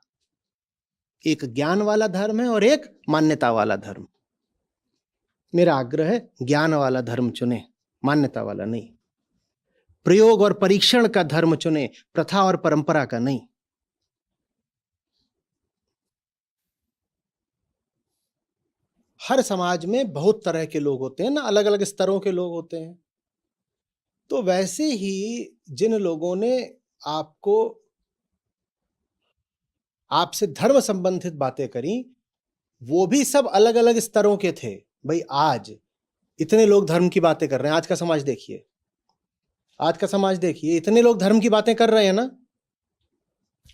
एक ज्ञान वाला धर्म है और एक मान्यता वाला धर्म। मेरा आग्रह है ज्ञान वाला धर्म चुने, मान्यता वाला नहीं। प्रयोग और परीक्षण का धर्म चुने, प्रथा और परंपरा का नहीं। हर समाज में बहुत तरह के लोग होते हैं ना, अलग अलग स्तरों के लोग होते हैं। तो वैसे ही जिन लोगों ने आपसे धर्म संबंधित बातें करी, वो भी सब अलग अलग स्तरों के थे। भाई आज इतने लोग धर्म की बातें कर रहे हैं, आज का समाज देखिए, आज का समाज देखिए, इतने लोग धर्म की बातें कर रहे हैं ना,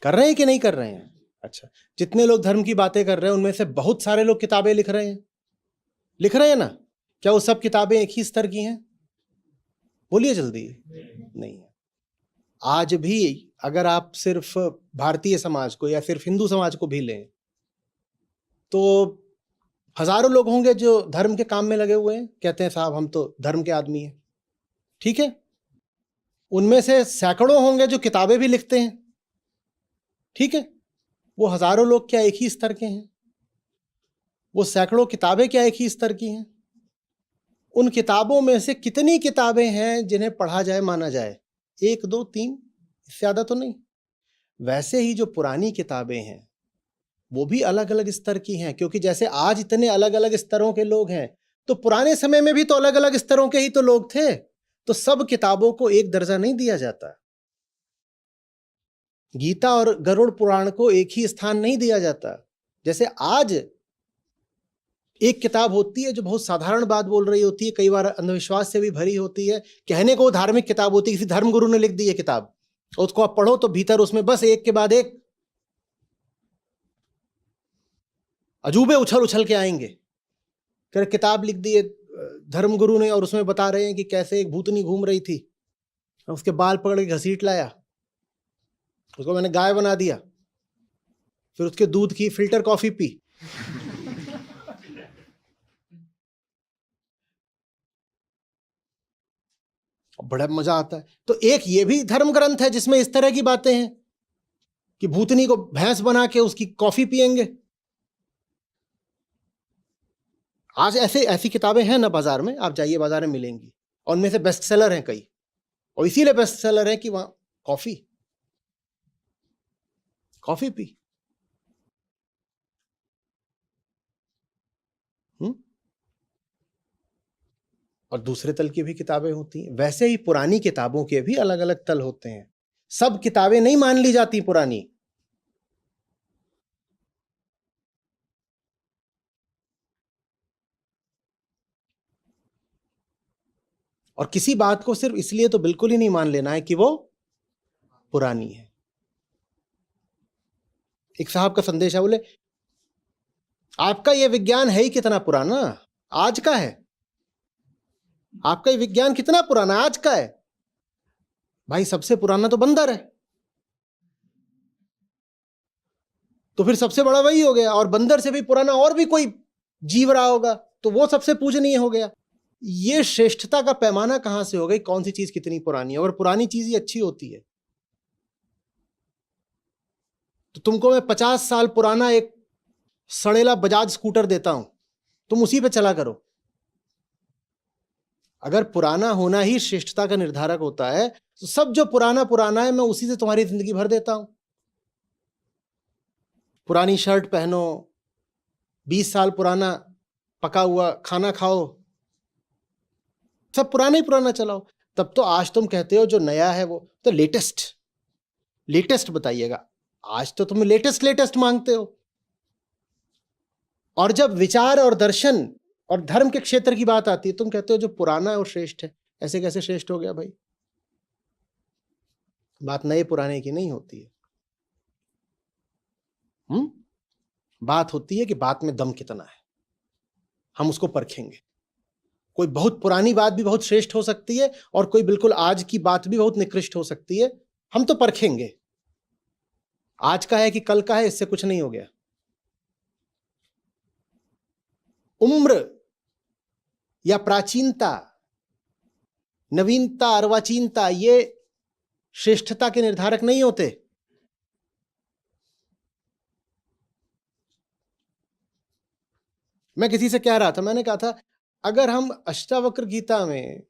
कर रहे हैं कि नहीं कर रहे हैं? अच्छा, जितने लोग धर्म की बातें कर रहे हैं उनमें से बहुत सारे लोग किताबें लिख रहे हैं, लिख रहे हैं ना? क्या वो सब किताबें एक ही स्तर की हैं? बोलिए जल्दी। नहीं है। आज भी अगर आप सिर्फ भारतीय समाज को या सिर्फ हिंदू समाज को भी लें, तो हजारों लोग होंगे जो धर्म के काम में लगे हुए हैं, कहते हैं साहब हम तो धर्म के आदमी हैं। ठीक है, उनमें से सैकड़ों होंगे जो किताबें भी लिखते हैं। ठीक है, वो हजारों लोग क्या एक ही स्तर के हैं? वो सैकड़ों किताबें क्या एक ही स्तर की हैं? उन किताबों में से कितनी किताबें हैं जिन्हें पढ़ा जाए, माना जाए? 1, 2, 3, इससे ज्यादा तो नहीं। वैसे ही जो पुरानी किताबें हैं वो भी अलग अलग स्तर की हैं, क्योंकि जैसे आज इतने अलग अलग स्तरों के लोग हैं, तो पुराने समय में भी तो अलग अलग स्तरों के ही तो लोग थे। तो सब किताबों को एक दर्जा नहीं दिया जाता। गीता और गरुड़ पुराण को एक ही स्थान नहीं दिया जाता। जैसे आज एक किताब होती है जो बहुत साधारण बात बोल रही होती है, कई बार अंधविश्वास से भी भरी होती है, कहने को धार्मिक किताब होती है, किसी धर्मगुरु ने लिख दी है किताब, और उसको आप पढ़ो तो भीतर उसमें बस एक के बाद एक अजूबे उछल उछल के आएंगे। फिर किताब लिख दी है धर्मगुरु ने, और उसमें बता रहे हैं कि कैसे एक भूतनी घूम रही थी, उसके बाल पकड़ के घसीट लाया, उसको मैंने गाय बना दिया, फिर उसके दूध की फिल्टर कॉफी पी। बड़ा मजा आता है। तो एक ये भी धर्म ग्रंथ है जिसमें इस तरह की बातें हैं कि भूतनी को भैंस बना के उसकी कॉफी पिएंगे। आज ऐसे ऐसी किताबें हैं ना बाजार में, आप जाइए बाजार में मिलेंगी, और उनमें से बेस्ट सेलर हैं कई, और इसीलिए बेस्ट सेलर है कि वहां कॉफी पी। और दूसरे तल की भी किताबें होती हैं। वैसे ही पुरानी किताबों के भी अलग अलग तल होते हैं। सब किताबें नहीं मान ली जाती पुरानी। और किसी बात को सिर्फ इसलिए तो बिल्कुल ही नहीं मान लेना है कि वो पुरानी है। एक साहब का संदेश है, बोले आपका ये विज्ञान है ही कितना पुराना, आज का है। आपका ये विज्ञान कितना पुराना, आज का है। भाई सबसे पुराना तो बंदर है, तो फिर सबसे बड़ा वही हो गया। और बंदर से भी पुराना और भी कोई जीव रहा होगा तो वो सबसे पूजनीय हो गया। ये श्रेष्ठता का पैमाना कहां से हो गई, कौन सी चीज कितनी पुरानी है। और पुरानी चीज ही अच्छी होती है। तो तुमको मैं 50 साल पुराना एक सड़ेला बजाज स्कूटर देता हूं, तुम उसी पे चला करो। अगर पुराना होना ही श्रेष्ठता का निर्धारक होता है तो सब जो पुराना पुराना है मैं उसी से तुम्हारी जिंदगी भर देता हूं। पुरानी शर्ट पहनो, 20 साल पुराना पका हुआ खाना खाओ, सब पुराना ही पुराना चलाओ। तब तो आज तुम कहते हो जो नया है वो तो लेटेस्ट बताइएगा। आज तो तुम लेटेस्ट मांगते हो। और जब विचार और दर्शन और धर्म के क्षेत्र की बात आती है तुम कहते हो जो पुराना है वो श्रेष्ठ है। ऐसे कैसे श्रेष्ठ हो गया भाई? बात नए पुराने की नहीं होती है। बात होती है कि बात में दम कितना है, हम उसको परखेंगे। कोई बहुत पुरानी बात भी बहुत श्रेष्ठ हो सकती है और कोई बिल्कुल आज की बात भी बहुत निकृष्ट हो सकती है। हम तो परखेंगे। आज का है कि कल का है, इससे कुछ नहीं हो गया। उम्र या प्राचीनता, नवीनता, अर्वाचीनता, ये श्रेष्ठता के निर्धारक नहीं होते। मैं किसी से कह रहा था, मैंने कहा था अगर हम अष्टावक्र गीता में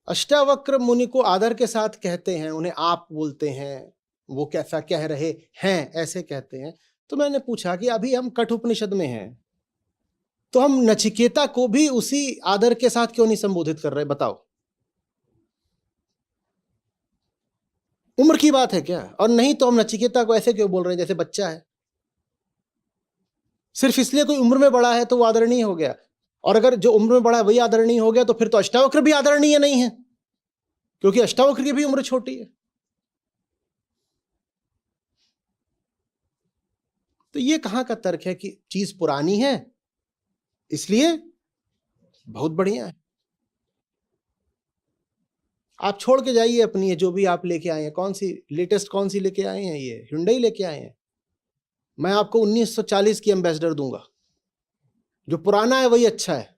अष्टावक्र मुनि को आदर के साथ कहते हैं, उन्हें आप बोलते हैं, वो कैसा कह रहे हैं ऐसे कहते हैं, तो मैंने पूछा कि अभी हम कठोपनिषद में हैं तो हम नचिकेता को भी उसी आदर के साथ क्यों नहीं संबोधित कर रहे, बताओ। उम्र की बात है क्या? और नहीं तो हम नचिकेता को ऐसे क्यों बोल रहे हैं जैसे बच्चा है? सिर्फ इसलिए कोई उम्र में बड़ा है तो वो आदरणीय हो गया। और अगर जो उम्र में बड़ा है वही आदरणीय हो गया तो फिर तो अष्टावक्र भी आदरणीय नहीं है, क्योंकि अष्टावक्र की भी उम्र छोटी है। तो ये कहां का तर्क है कि चीज पुरानी है इसलिए बहुत बढ़िया है? आप छोड़ के जाइए अपनी, जो भी आप लेके आए हैं, कौन सी लेटेस्ट कौन सी लेके आए हैं, ये hyundai लेके आए हैं। मैं आपको 1940 की एम्बेसडर दूंगा। जो पुराना है वही अच्छा है।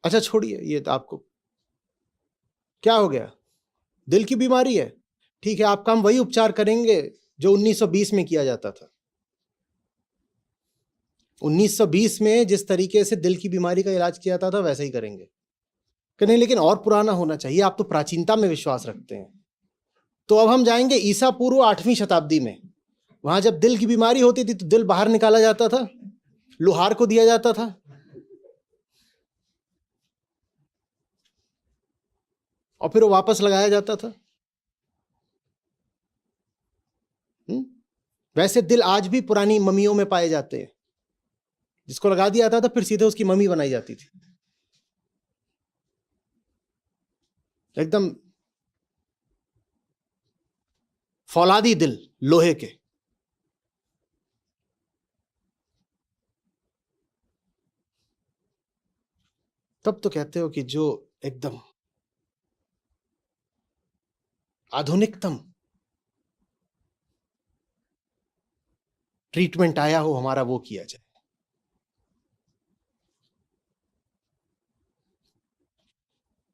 अच्छा छोड़िए, ये तो आपको क्या हो गया, दिल की बीमारी है, ठीक है, आपका हम वही उपचार करेंगे जो 1920 में किया जाता था। 1920 में जिस तरीके से दिल की बीमारी का इलाज किया जाता था वैसे ही करेंगे कि नहीं, लेकिन और पुराना होना चाहिए। आप तो प्राचीनता में विश्वास रखते हैं। तो अब हम जाएंगे ईसा पूर्व 8वीं शताब्दी में। वहां जब दिल की बीमारी होती थी तो दिल बाहर निकाला जाता था, लोहार को दिया जाता था, और फिर वो वापस लगाया जाता था। वैसे दिल आज भी पुरानी मम्मियों में पाए जाते हैं। जिसको लगा दिया जाता था फिर सीधे उसकी मम्मी बनाई जाती थी, एकदम फौलादी दिल लोहे के। तब तो कहते हो कि जो एकदम आधुनिकतम ट्रीटमेंट आया हो हमारा वो किया जाए।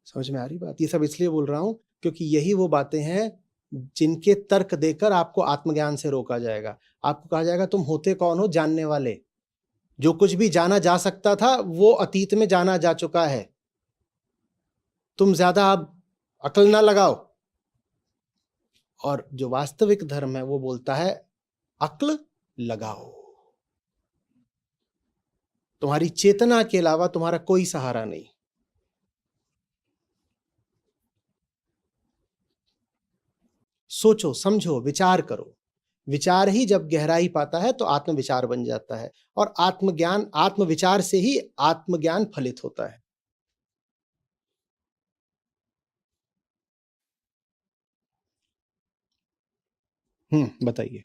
समझ में आ रही बात? ये सब इसलिए बोल रहा हूं क्योंकि यही वो बातें हैं जिनके तर्क देकर आपको आत्मज्ञान से रोका जाएगा। आपको कहा जाएगा तुम होते कौन हो जानने वाले, जो कुछ भी जाना जा सकता था वो अतीत में जाना जा चुका है, तुम ज्यादा अब अकल ना लगाओ। और जो वास्तविक धर्म है वो बोलता है अक्ल लगाओ। तुम्हारी चेतना के अलावा तुम्हारा कोई सहारा नहीं। सोचो, समझो, विचार करो। विचार ही जब गहराई पाता है तो आत्मविचार बन जाता है, और आत्मज्ञान, आत्मविचार से ही आत्मज्ञान फलित होता है। बताइए।